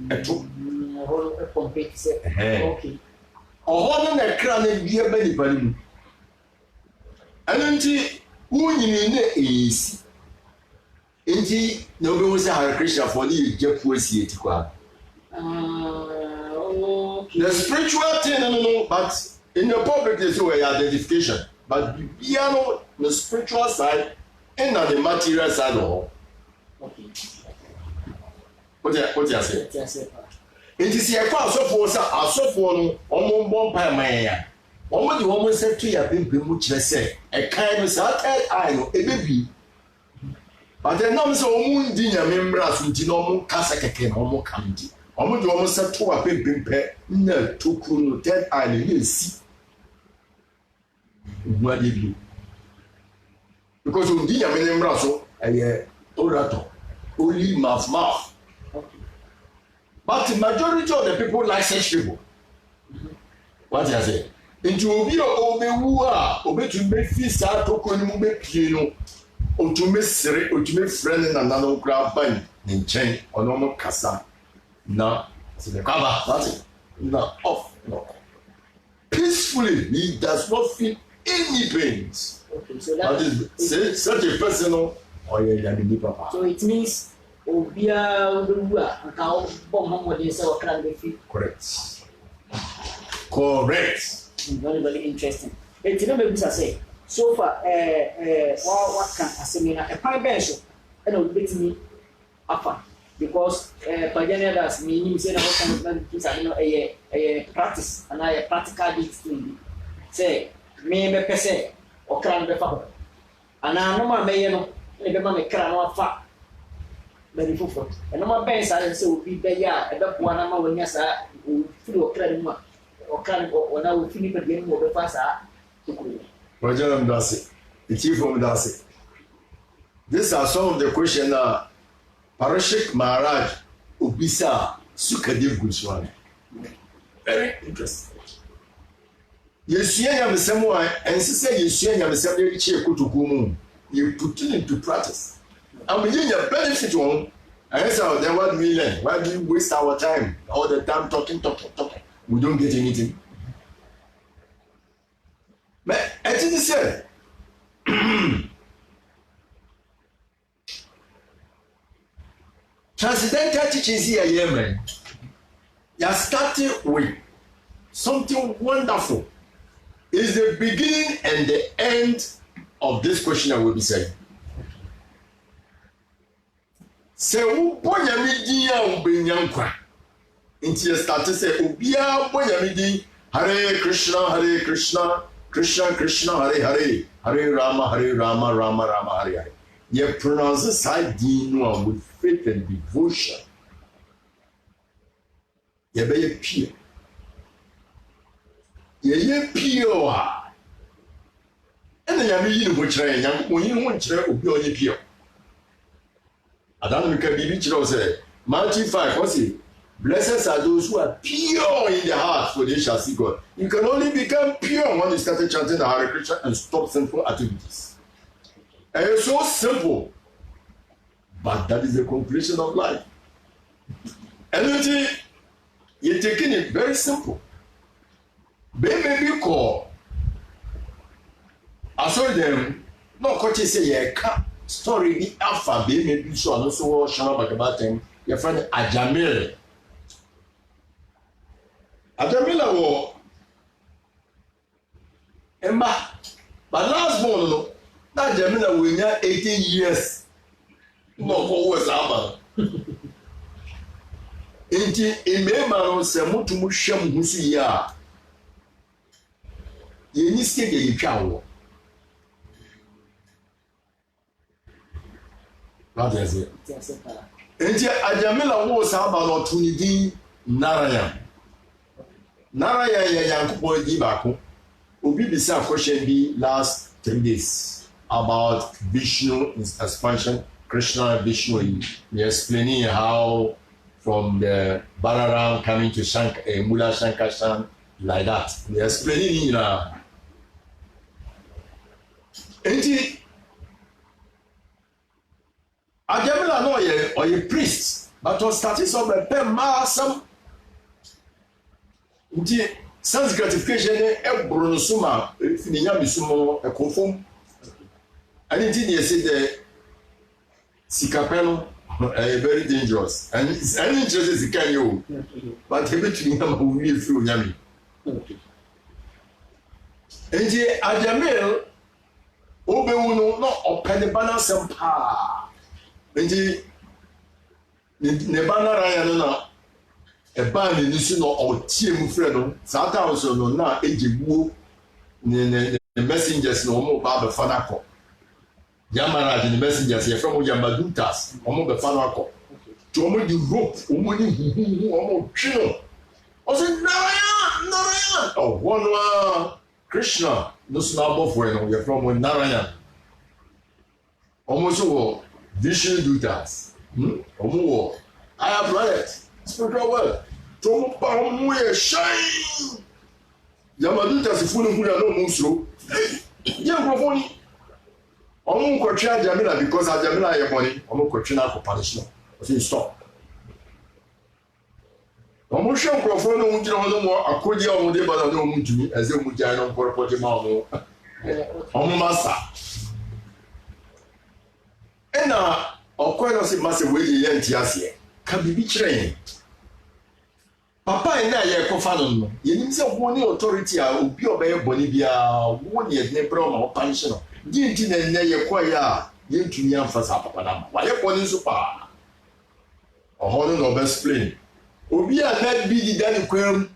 ɔhɔ compete sɛ okay ɔhɔ no na kra no bia ba nipa no mu ɛno nti wonyini ne ɛyɛsi nti na wobɛhu sɛ hare krishnafoɔ ne yɛgya pu asie ti kɔ the spiritual thing no but in the public they say we identification but bia no the spiritual side and na the material side of what you say nti si ɛkɔ asɔfoɔ sɛ asɔfoɔ no ɔmo mbɔ mpa ɛman ya ɔmo de ɔmo nsa to ya pempem mu kyerɛ sɛ ɛkan no saa third eye no ebebi but ɛnam sɛ ɔmo ndi nyame mmra so nti na ɔmo kasa kɛkɛ na ɔmo kam di ɔmo de ɔmo nsa to wa pempem pɛ na tokuro no third eye no yɛ si ɔmo ade bi because ɔndi nyame mmra so ɛyɛ orator only mouth. But the majority of the people like such people. What I say? Into obi obewu a obetu be fi sa toko ni mu be pie no otume sere otume friend na nana okra ban ne nchen ono mo kasa na se the cover that's it na off no peacefully he does not feel any pains. Okay, so that is such a person or papa. So it means obia obewu a nka bom homode se okra be fi. Correct. Very, very interesting. And you know, maybe I say so far, what can I say? A pine bench, and will beat me up because Pagania does mean say what kind of things I know a practice and I practical thing. Say, me per se or crown the father. And I know my mayor, maybe my crown or fat. Very full. And no more bench, I say, will be there. I don't want to know when yes, I will feel credit. Or can when I will finish again with the faster to cool. Roger Mdasi, the chief of Mdasi. These are some of the questions that Parashik Maharaj Ubisa Sukadev Goswami. Very interesting. Yes, you have the same way, and say you have the same way to you put it into practice. And we need a benefit one. And so then what do we learn? Why do we waste our time all the time talking? We don't get anything. But as it is said, transcendental teachings here, man. You are starting with something wonderful. It's the beginning and the end of this question I will be saying. Se wo bonya mi dia wo benyankwa nti start say obia bonya din Hare Krishna Krishna Krishna Hare Rama Rama Rama Hare. You pronounce this din with faith and devotion. You be pure. You pure. And the yami you which I am when you want to be on pure. I don't know if say Matthew 5, what's it? Blessed are those who are pure in their heart, for they shall see God. You can only become pure when you started chanting the Hare Krishna and stop sinful activities. And it's so simple, but that is the conclusion of life. And you're taking it very simple. Baby call. I saw them. No, coach say you can't story the alpha. Baby so and also Shama Bagabatem. Your friend Ajamil. Ajamila wo. Emma, but last born no. That Ajamila will near 18 years. No, always about. Enti emema no se mutumu hwam husu ya ye ni ske de yitwa wo ba ze enti Ajamila wo sa ba no tunidi Narayan ya Yankopon di ba ko obi bisa question bi last 3 days about Vishnu expansion Krishna Vishnu he explaining how from the Balaram coming to Mula Shankarshan, like that. They are explaining now. And Ajamila no or a priest, but was starting some some sense gratification a bronosuma, Finiya Bisumo, a conform. And indeed, you say the Sikapeno. Very dangerous and it's any chances you can you but everything will be through Yami. And the Ajamil Obeuno not open the banner some pa. And the Nebana Rayana a band in this or team friend, Sata also no na Ejibu the messengers no more Baba Fanako. Yamaraj in the messengers here from Yamadutas, Omo Befanako. To Omo the rope, Omo the Omo Chino. I said, Narayan! Oh, one Krishna, no snub of when you're from Narayan. Almost all Vishnu Dutas. Omo, I have read it. Spiritual word. To Omo Pamu shine. Yamadutas is full of good and no musro. Yampofoni. Omo kwatwa Ajamila because Ajamila ye money omo kwatwa na for punishment. I say stop. Omo hwe nkrofo no mujira ho no akodi omo de bana no mutumi eze mujira no nkorpo de ma omo. Omo masa. Ena okwa no se masa we ye ntiase. Ka bibi kire. Papa ina ye kofa no. Ye nim se wo ni authority a obi obeye boni bia wo ni e ne bro ma punishment. Jinti na ye kwaya yentumi amfasa papa na wa ye koni so pa oho no best plane obi a na bi di dan kwam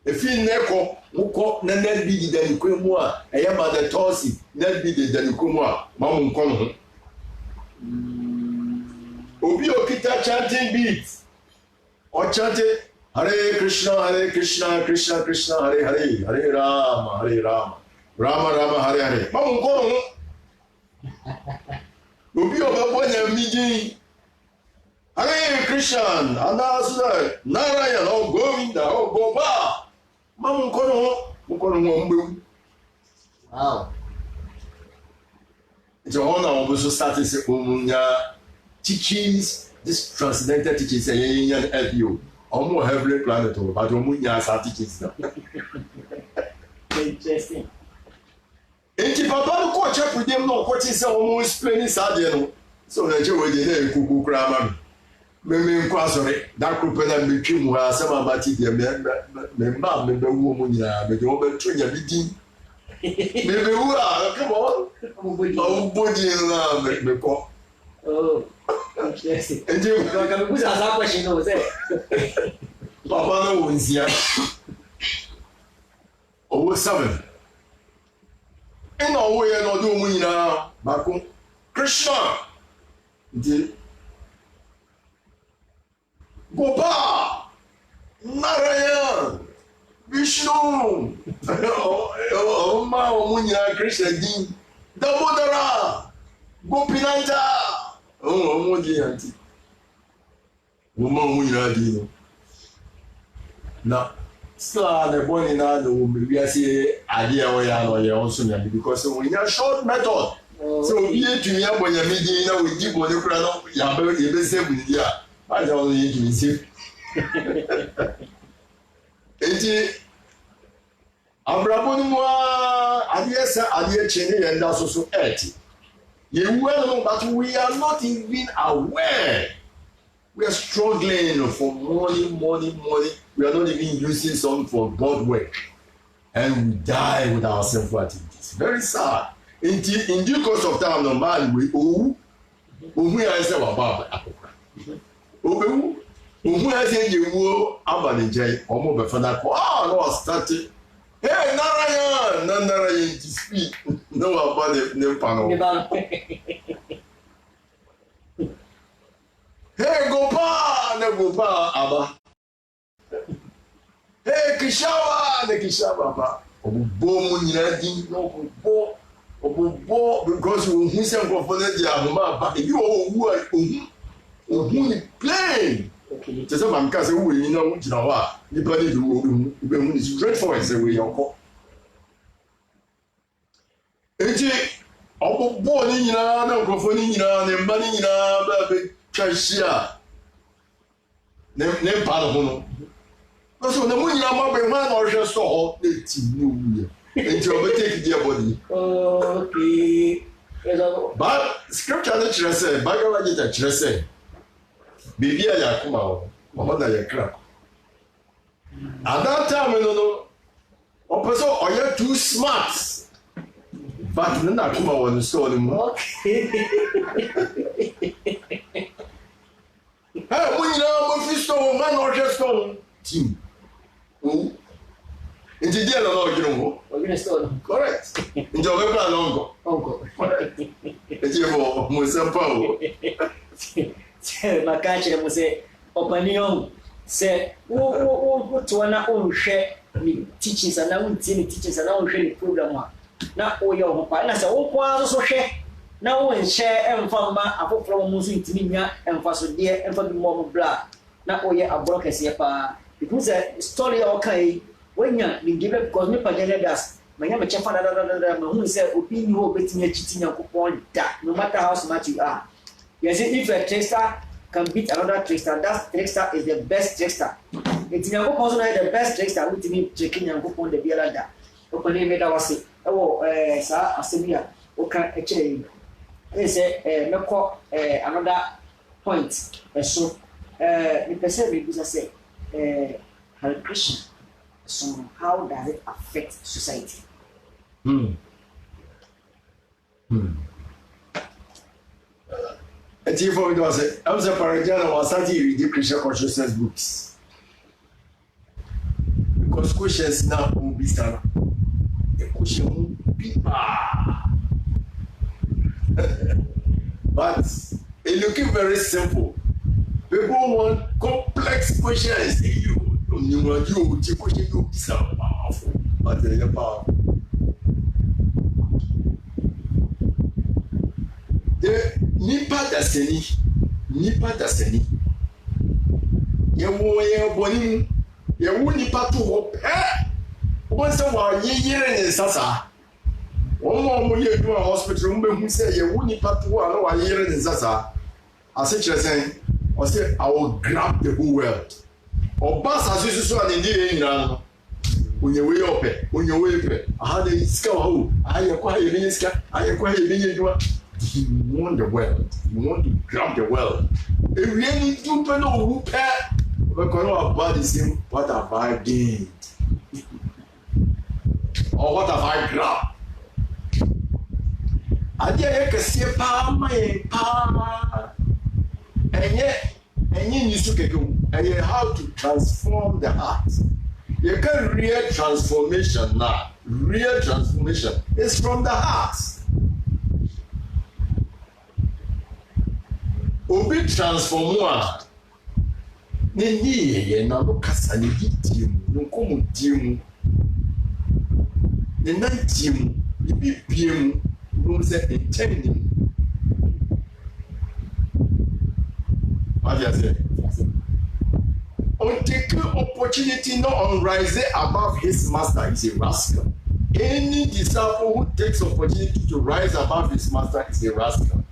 efi neko wukọ na na bi di dan kwam a eye ma the tosi na bi di dan kwam a ma mo nko no obi okita chanting beat o chante Hare Krishna Krishna Krishna Hare Hare Hare Rama Rama Hare Hare. Mamu nkono. Obi obabonya miji. Hare Krishna, Anasuda, Narayan, oh Govinda, oh Gopa. Mamu nkono mbewu. Wow. It's an honor also starting to say teachings, this transcendental teachings say LPO. Almost heavenly planet, but Omunya teachings now. Interesting. Enti papa no ko check with them no ko ti say omo explain sade no so na je we dey na kuku kra ma me nko asore da ko pe na me twim ha asema ba ti de me ba me be wo mo nyina me de wo be to nya bidin me be wo a come on o body na me ko oh interesting enti ko ka me busa sa question no say Papa no wonsia. Owo 7. Ina owo ye no do mu nyina bako. Krishna. Ndi Gopal, Narayan, Vishnu, Oma Omunya Krishna Din, Damodara, Gopinanta, Omodi Auntie. Uma Omunya Dino. Now, still the boy in the we are saying idea where you are also because we have short method. So we need to hear when you're meeting now with people, you are very simple. I don't need to receive. Eti Abrabonwa adie chene yenda so eti. You well, but we are not even aware. We are struggling for money. We are not even using some for God work. And we die with our sinful activities. Very sad. In due course of time, no man we we are say baba. Obewu ase yewo abanije omo be fana ko no start hey Narayan to speak no about the pano hey Gopal aba hey Kishawa ba obo mu nyina din no obo because we hu se nkofo na dia ma ba ebi owu ohun plain okay just so man say we you know jina wa ni body do we straight forward say we yoko eji obo ni nyina na nkofo ni nyina na mba ni nyina ba be twahia ne pa no no so na mu nyina ma be ma na ohwe so ho na ti ni wuye eji obo take their body okay but scripture na chire say Bhagavad Gita chire say Baby, I come out. Mama, na crap. At that time, no. Person, are you too smart? But then I come out and saw them. Okay. Hey, when you know what you stone, man, or just stone. Team. Oh. Into the other, you know. We're going to stone. Correct. Into the plan, uncle. It's your Musampo. Makachi mo say opinion say wo to na onhwe ni teachings na wontie ni teachings na onhwe ni program a na oye ho pa na say wo kwa so hwe na wo nhye emfa ma afoforo mo so ntimi nya emfa so de emfa bi mo bla na oye abrokese pa because the story okay wenya ni give because me pagene das manya me chefa da ma hu say obi ni ho betimi achiti nyankopon da no matter how smart you are. Yes, if a trickster can beat another trickster, that trickster is the best trickster. It's not the best trickster with me checking and go on the Bielada. Open made our say, oh, sir, Assemia, okay, actually, they say, no, another point. So, the person because I say, Hare Krishna. So, how does it affect society? And if we do say, I'm the Parajana was starting reading Christian consciousness books. Because questions now will be started. The question will be but it's looking very simple. People want complex questions. You want the question you be so powerful. But they're powerful. Nipa daseni ye boni ye wu nipa to ho won se wa yeyere ne sasa won mo ye do hospital mo be hu se ye wu nipa to ho na wa yeyere ne sasa ase kire sen o say I will grab the whole world oba sase so an ndi ye nyina no onyewe ope onyewe pe aha de iska ho aye kwa ye ni iska aye kwa ye ni edwa. You want the world. You want to grab the world. If we really do know who pay, we're going to about the same. What have I gained? Or what have I grabbed? I didn't see a palm, and yet, and you need to and how to transform the heart. You can real transformation now. Real transformation is from the heart. Obi transform one. Ne na no kasa ne ditim, no komu dim. Ne na dim, ne bibiem, no se intending. What you say? On take opportunity not on rise above his master is a rascal. Any disciple who takes opportunity to rise above his master is a rascal.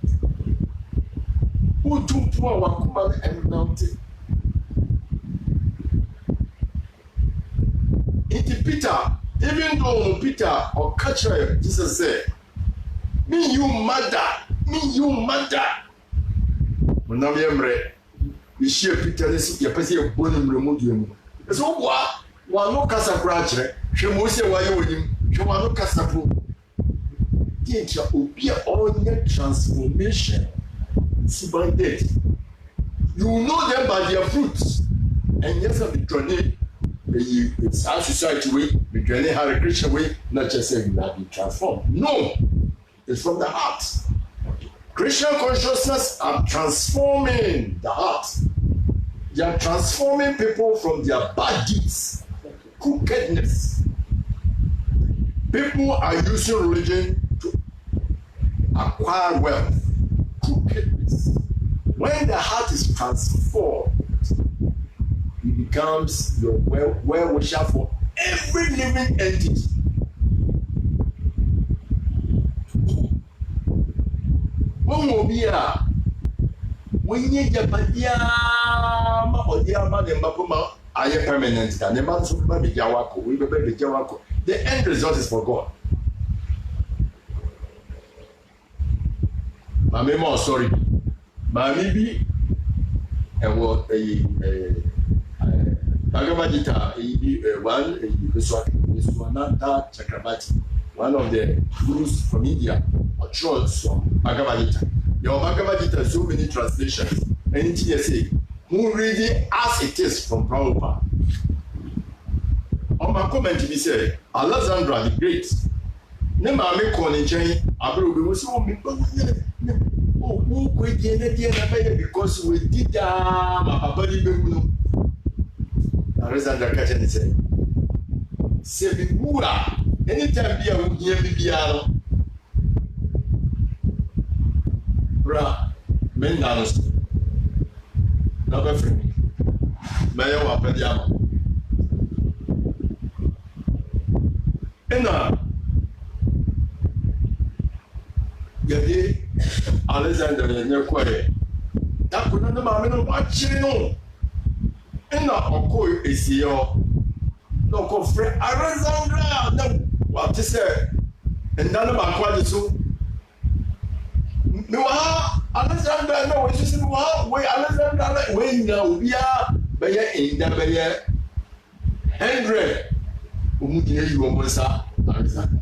Who took poor wakuma and mountain? Into Peter, even though Peter or catcher, Jesus said, me you mother. Monami emre. You share Peter this your person bonum remudium. So what? One no casa crachere. She must say why you with him. She want no casa pro. Teacher will be on your transformation. Subandate. You know them by their fruits. And yes, I'll be journey. It's our society way, the journey how a Christian way, not just saying you have been transformed. No, it's from the heart. Christian consciousness are transforming the heart. They are transforming people from their bad deeds, crookedness. People are using religion to acquire wealth, crookedness. When the heart is transformed, it becomes your well-wisher for every living entity. When will be when you get Padiama or Diama, the Mapuma, are you permanent? And the months of Baby Jawako, we will be Jawako. The end result is for God. Mammy, more sorry. Mammy, and what Bhagavad-gita, one Viswanatha Chakrabarti, one of the gurus from India, or trolls from Bhagavad-gita. Your Bhagavad-gita has so many translations. And say, who read it as it is from Prabhupada. On my comment, he said, Alexandra the Great. Never make calling chain. I will be so who quit the because we did my body. Alexander Catchin said, Sebi Mura, anytime be a year Bibiano. Bra, Mendanos, never free. Mayo Apediama. Enna Yadi Alexander and your query. That could not be watching no. Enna Oko is your no confront Alexandra. No, what to say? And none of my quality so. No, Alexandra, no, it's just why Alexandra, when now we are by in the bay 100. You almost are Alexander.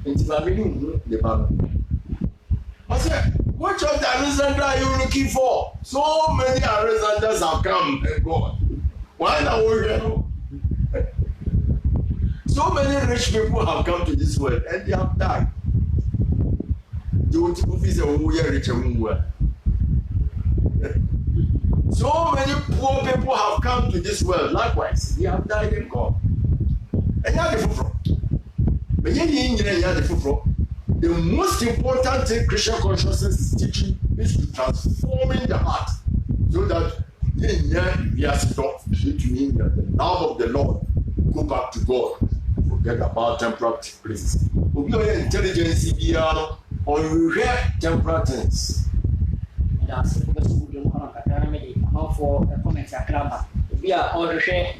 It's the Bible. I said, which of the Alexandra are you looking for? So many Alexanders have come and gone. Why now? So many rich people have come to this world and they have died. So many poor people have come to this world. Likewise, they have died and gone. And you have the full. But the most important thing Christian consciousness is teaching is to transforming the heart so that we are stopped between the love of the Lord, go back to God, forget about temporal places. We are intelligence on rare temporal things. That's the best we do for a comment. We are all the share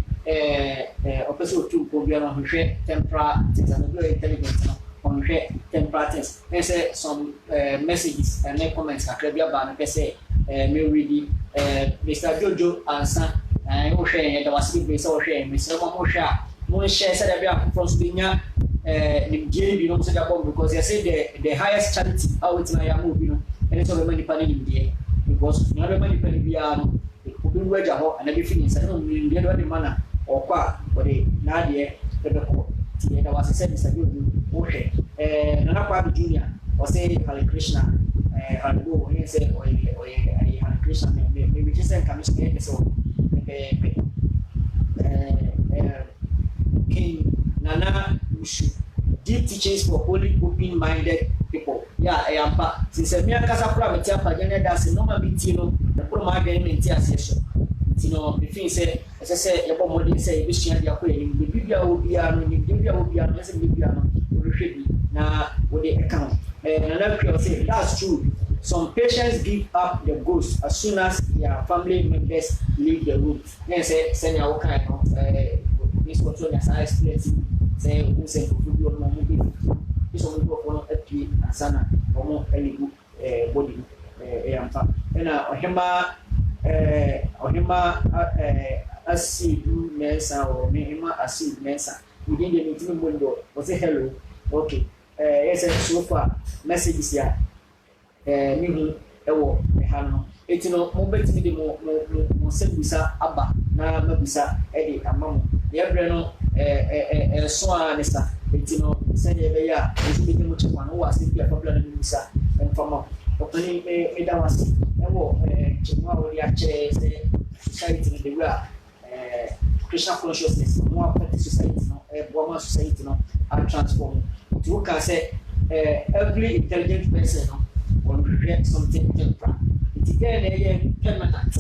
episode 2 program share temporal things and very intelligent on share temporal things. There's some messages and comments. I can be about say me ready Mr. Jojo answer and share the was big so share Mr. Mamosha more share said that from Spinya you know because they say the highest charity out in Ayamu, you know, and it's all the money panning in there because not the money penny obi waja ho ana be fini nsa no mmiri de de mana okwa ode na de bebeko ti da wase se Mr. Jodu wo hwe Nana Kwame Junior o say Hare Krishna Haribo he say oye Hare Krishna me just say commission ke so King Nana Ushu deep teachings for holy open-minded people. Yeah, I am back. Since me akasa pro me tia pa gene da se no ma bi ti no, the pro ma gene me tia se so. Ti no, me fin say e bo modin say e bi sua dia ko e ni bibia obia no, ni bibia obia no, say bibia no, we hwe bi na we dey account. Nana Kwame say that's true. Some patients give up the ghost as soon as their family members leave the room. Then say senya wo kan no, this what you are explaining. Say who say video no mo bi so mo go for apie asana omo eligu body amfa na ohima asidu mensa o mehima asidu mensa within the meeting window o say hello okay yes so far messages ya ni hu ewo ha no etino mo betimi de mo sebisa aba na mabisa e de amamo ya bre no so anisa etino senya be ya ezu be mo chekwa no wa simple problem na bisa informa opani me da wasi ewo chekwa o ya che se society de wa Christian consciousness mo apart society no Boma society no are transform to can say every intelligent person no will create something temporary it again permanent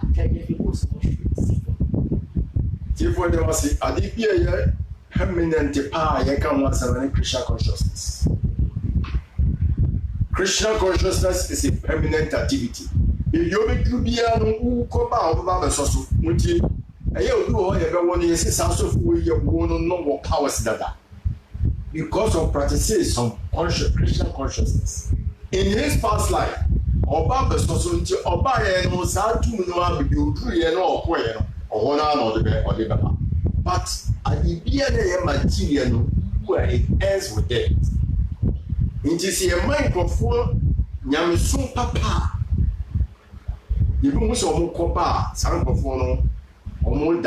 intelligent people so Therefore, there was a DPA permanent Christian consciousness. Christian consciousness is a permanent activity. If you make to be who come out of the social, which you do everyone is a source of way you no more powers that because of practices of Christian consciousness. In his past life, Oba society, Oba no Satu no be no but at the BNA material where it ends with it. It is a microphone, Yamisun Papa. You don't wish on Copa, Sankophone, almost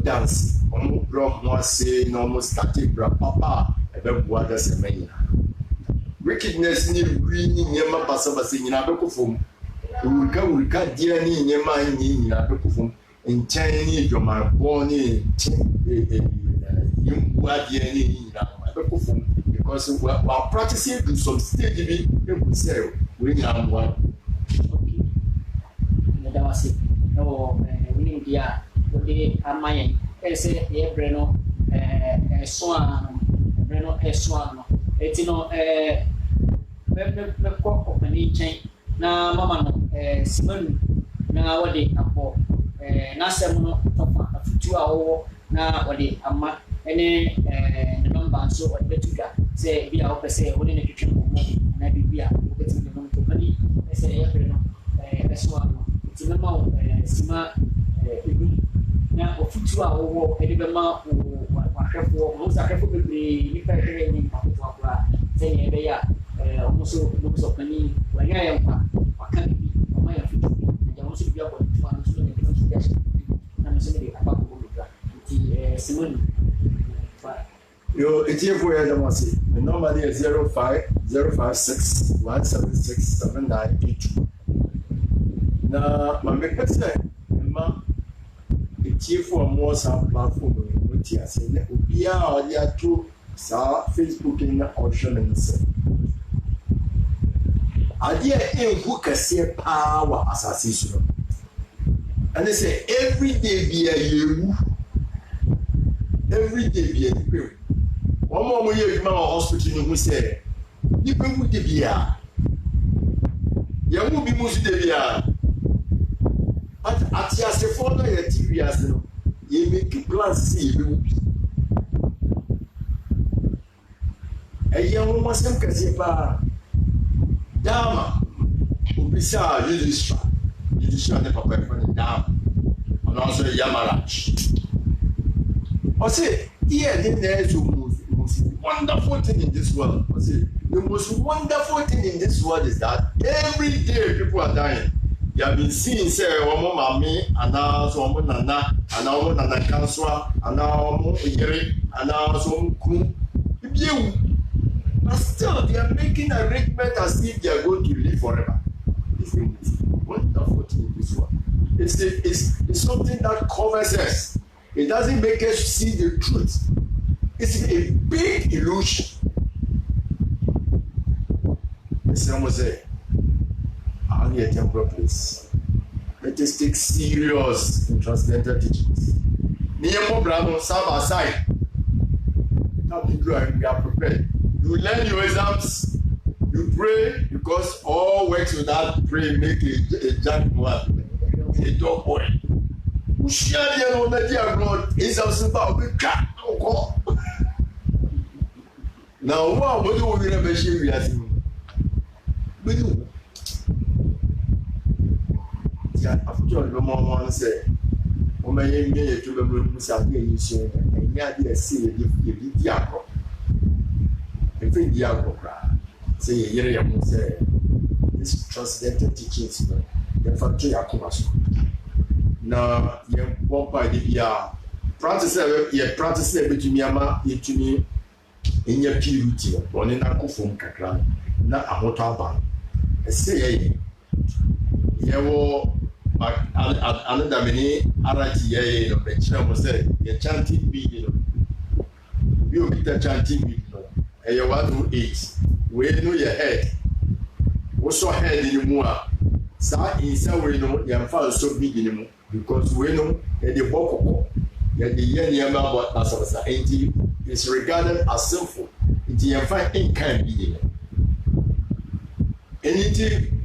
dance, almost block, more say, almost static, Papa, about what as a man. Wickedness need bringing Yama Passabas in Abacofum. We can dear Yama in Abacofum. In Chinese, you're my born in because we are practicing to some stage. We say we are one. Okay. That was it. No, we need here. We are my. Say, Breno, Swan, Breno, Swan. It's no, me company chain. Na mama no, Simon. Na what they are na sem no tofa afutu a wo na wode amma ene ne number so wode betuga say bia wo pese wode ne twetwe mo na bibia wo betimi de no to mani ese ye pre no eso ano tinema wo sima ebi na ofutu a wo ede be ma wa hwefo mo sa hwefo bebre ni pa hwere ni papo akura say ye be ya omuso pani wanya ye mpa waka bi o ma ya futu ja mo so bia ko tuwa so ne Yo, it's here for you. The number is 0556 176 7982. Now, my person, it's here for more some platform. We are saying, we are there to Facebook in the ocean and say, idea in who can see power assassination. And they say every day be a you, every day be a you. One more year you hospital who say you can be here. You will be most there. But at your father, your TV, you make plans see you. A young woman can say, Dama, who beside you this one. You should have papa from down. And also Yamarach. I say, here there is the most wonderful thing in this world. I say, the most wonderful thing in this world is that every day people are dying. you have been seeing say omo mami ana so omo nana ana omo nana kanswa ana omo yere ana so omo kun ibiewu. But still they are making arrangement as if they are going to live forever. It's a wonderful thing, this one. It's something that covers us. It doesn't make us see the truth. It's a big illusion. Someone say, I need a temporal place. Let us take serious in transcendental teachings. Niyemo bravo, side by side. Now we are prepared. You learn your exams. You pray because all works without praying make a jack one, a dog boy. We share the energy abroad. It's also about we can't go. Now, what do we never share with us? We do. Yeah, after the moment say, "O my young man, you remember Musa? You say, and yeah, they say you diabo. If you diabo, say you say this transcendental teachings, the factory akumaso. Now, you walk by the via practice. You practice between Yama, into me in your purity, one in a kufum kakran, not a hotaba. I say, you another many arati no mention was say you chanting be you get a chanting be and you want to eat we know your head also head in more sa inside we know you fall so big in more because we know the bokoko the yen about as is regarded as sinful it you find in kind be anything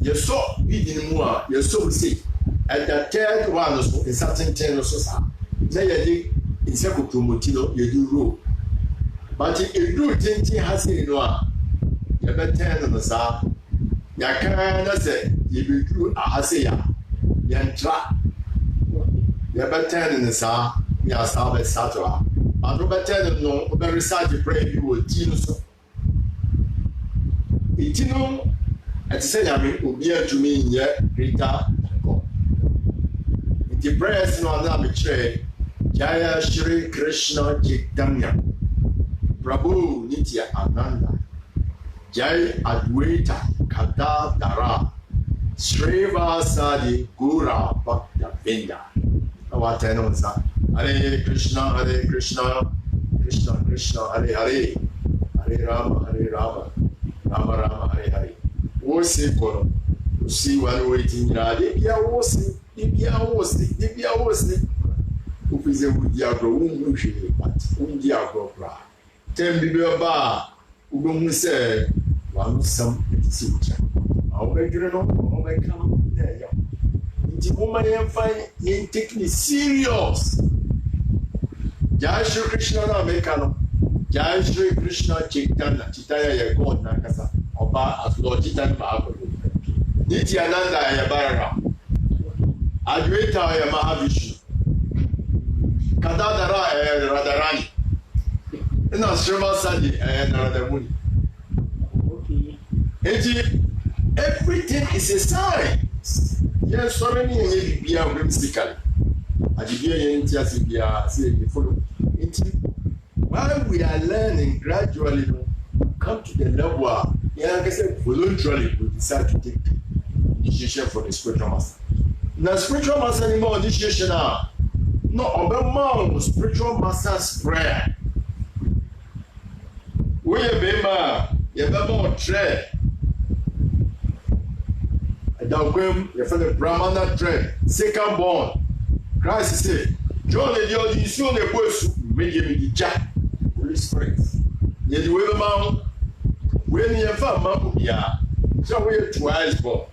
you saw reading more, you saw see. And the third one is in certain terms, so say you did in Seco Promotino, you do rule. But if you do think has in one, you better turn on the side. You can't say, if you do a Hasea, you trap. You better turn in the side, you are starved Satura. But Robert Tell no, very sad to pray you will tino so. Itino. At say I mean, Ubia to me in yet Rita. The prayers no other betray Jaya Shri Krishna Chaitanya Prabhu Nitya Ananda Jai Adwaita Kata Dara Sriva Sadi Gura Bhakta Vinda. Our tenors are Hare Krishna, Krishna Krishna, Hare Hare, Hare Rama, Rama Rama, Hare Hare. Wosi kono usi wanu waiting ya debia wosi ufize udiagro ungushi but undiagro bra tembi beba ugomu se wanu sam etisicha awedre no omeka there ya nti moma yemfan yen take me serious Jai Shri Krishna na America no Jai Shri Krishna Chaitanya ya God na kasa Oba as Lord Chaitanya Mahaprabhu. Nityananda Ayabarara. Adwaita Mahavishnu. Kadadara Radharani. And Sriva Sadi Naradamuni. And everything is a sign. Yes, so many may be whimsically. Adibia Intiasibia say follow. While we are learning gradually, come to the level where voluntarily we decide to take initiation for the spiritual master. Now, spiritual master anymore initiation now. No, about spiritual master's prayer. We have been you have more trade. And now, you have the Brahmana trade, second born. Christ said, John, the audition, the voice, medium, the jack, Holy Spirit. Yet, you have a man. When you have a man, so we are twice born.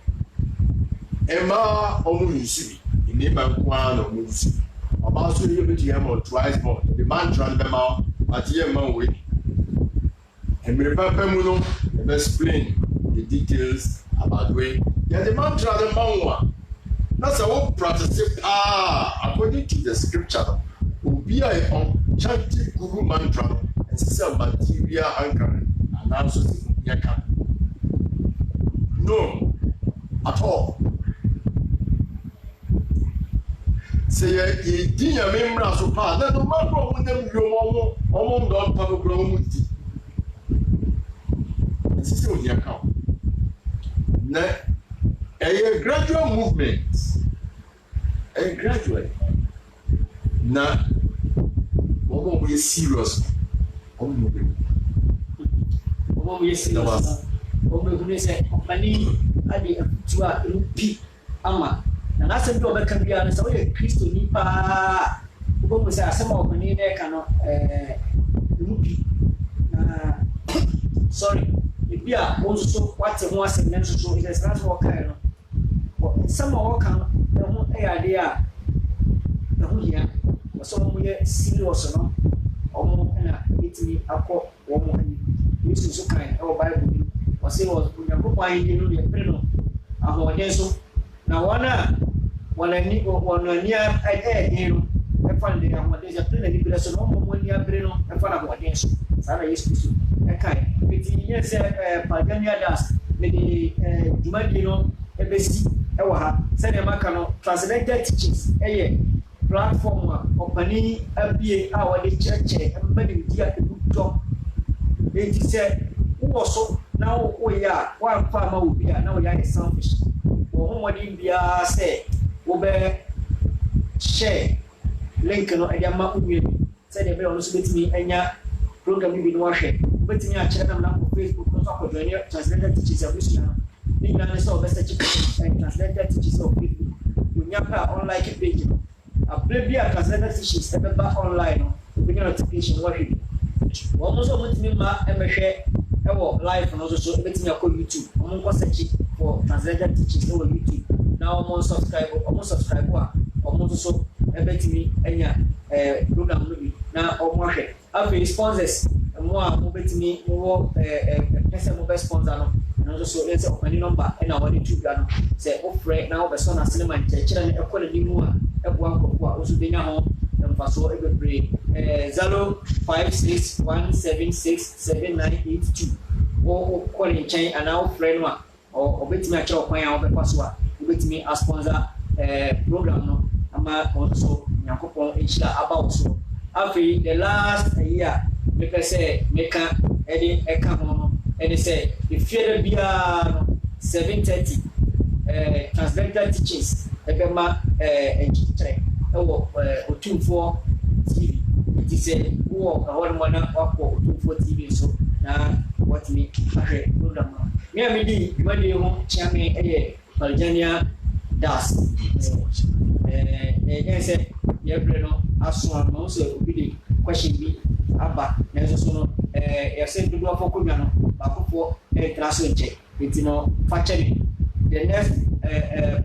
Emma or Munisi, in neighbor one or Munisi. About so you bet you have twice born. The man turned them out at your man with. And me Papa Muno, the explain the details about way. Yeah, the man tried the man one. That's a whole practice. According to the scripture, Ubia on chanting Guru mantra and sell material anchoring and also Yaka. No, at all. say ye dinner members so far. Then no matter what them you omo don pa go muti. This is on the account. Na a gradual movement. A gradual. Na omo we serious. Omo we serious. Omo we say company ade atua rupi ama. Na nasa bi obeka bia na so ye Kristo ni pa obo say asema obani na ka no rupi na sorry bia wonso so wate ho asem na so it is not work kai no some work kan na ho ade a na ho ya so mo ye serious no omo na itimi akọ wo mo ani yesu so kai e Bible ni o say was Nyankopon ayi no ye pre no ahoden so na wana ni no e fa de ahoden je pre na ni bre so no mo ni abre no e fa na ahoden so sana yesu so e kai beti yes pagania das me di jumadi no e besi e wa ha se de maka no translated teachings platform a company abie a wade church mbadi dia eduto enti se wo so na wo ya wa fa ma obi a na wo ya selfish wo homodi bia se wo be share link no e ma uwe se de be ono so betimi anya program bi no hwe betimi a chere na Facebook no so ko join translated teachings abusuna ni na so best teachings translated teachings of Facebook unyapa online page no a translated teachings eba online no we get notification what we wo so betimi ma emehwe ewo live no so betimi akọ YouTube omo ko search for translated teachings no YouTube na omo subscribe a omo so ebetimi enya program no bi na omo hwe afi sponsors mo a mo betimi wo pese mo be sponsor no so let's say open number na wani YouTube no say offer na wo be so na cinema nchechira na ekọ ni mu a ebo akọ a oso benya ho mfaso ebebre 0566176792 o calling chain and now friend one or betimi a chọ kwan a obefa so a betimi a sponsor program no ama also Nyankopon echira about so afi the last year make say make any eka no any say if you be 7:30 translated teachings ebema echitre ewo otumfo TV it is a wo awon mona wako otumfo TV so na what me ahwe program me amidi bimade ho chiame Virginia das say yebre no aso no so obi de question bi aba na so no say do afọ kodwa no bakofo traso nche etino factory the next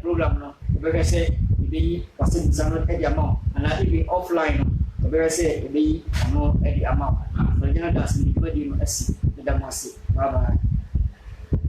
program no we say be person examine the amount and I be offline no we say be no the amount so that's the bimade no asi the damasi bye bye.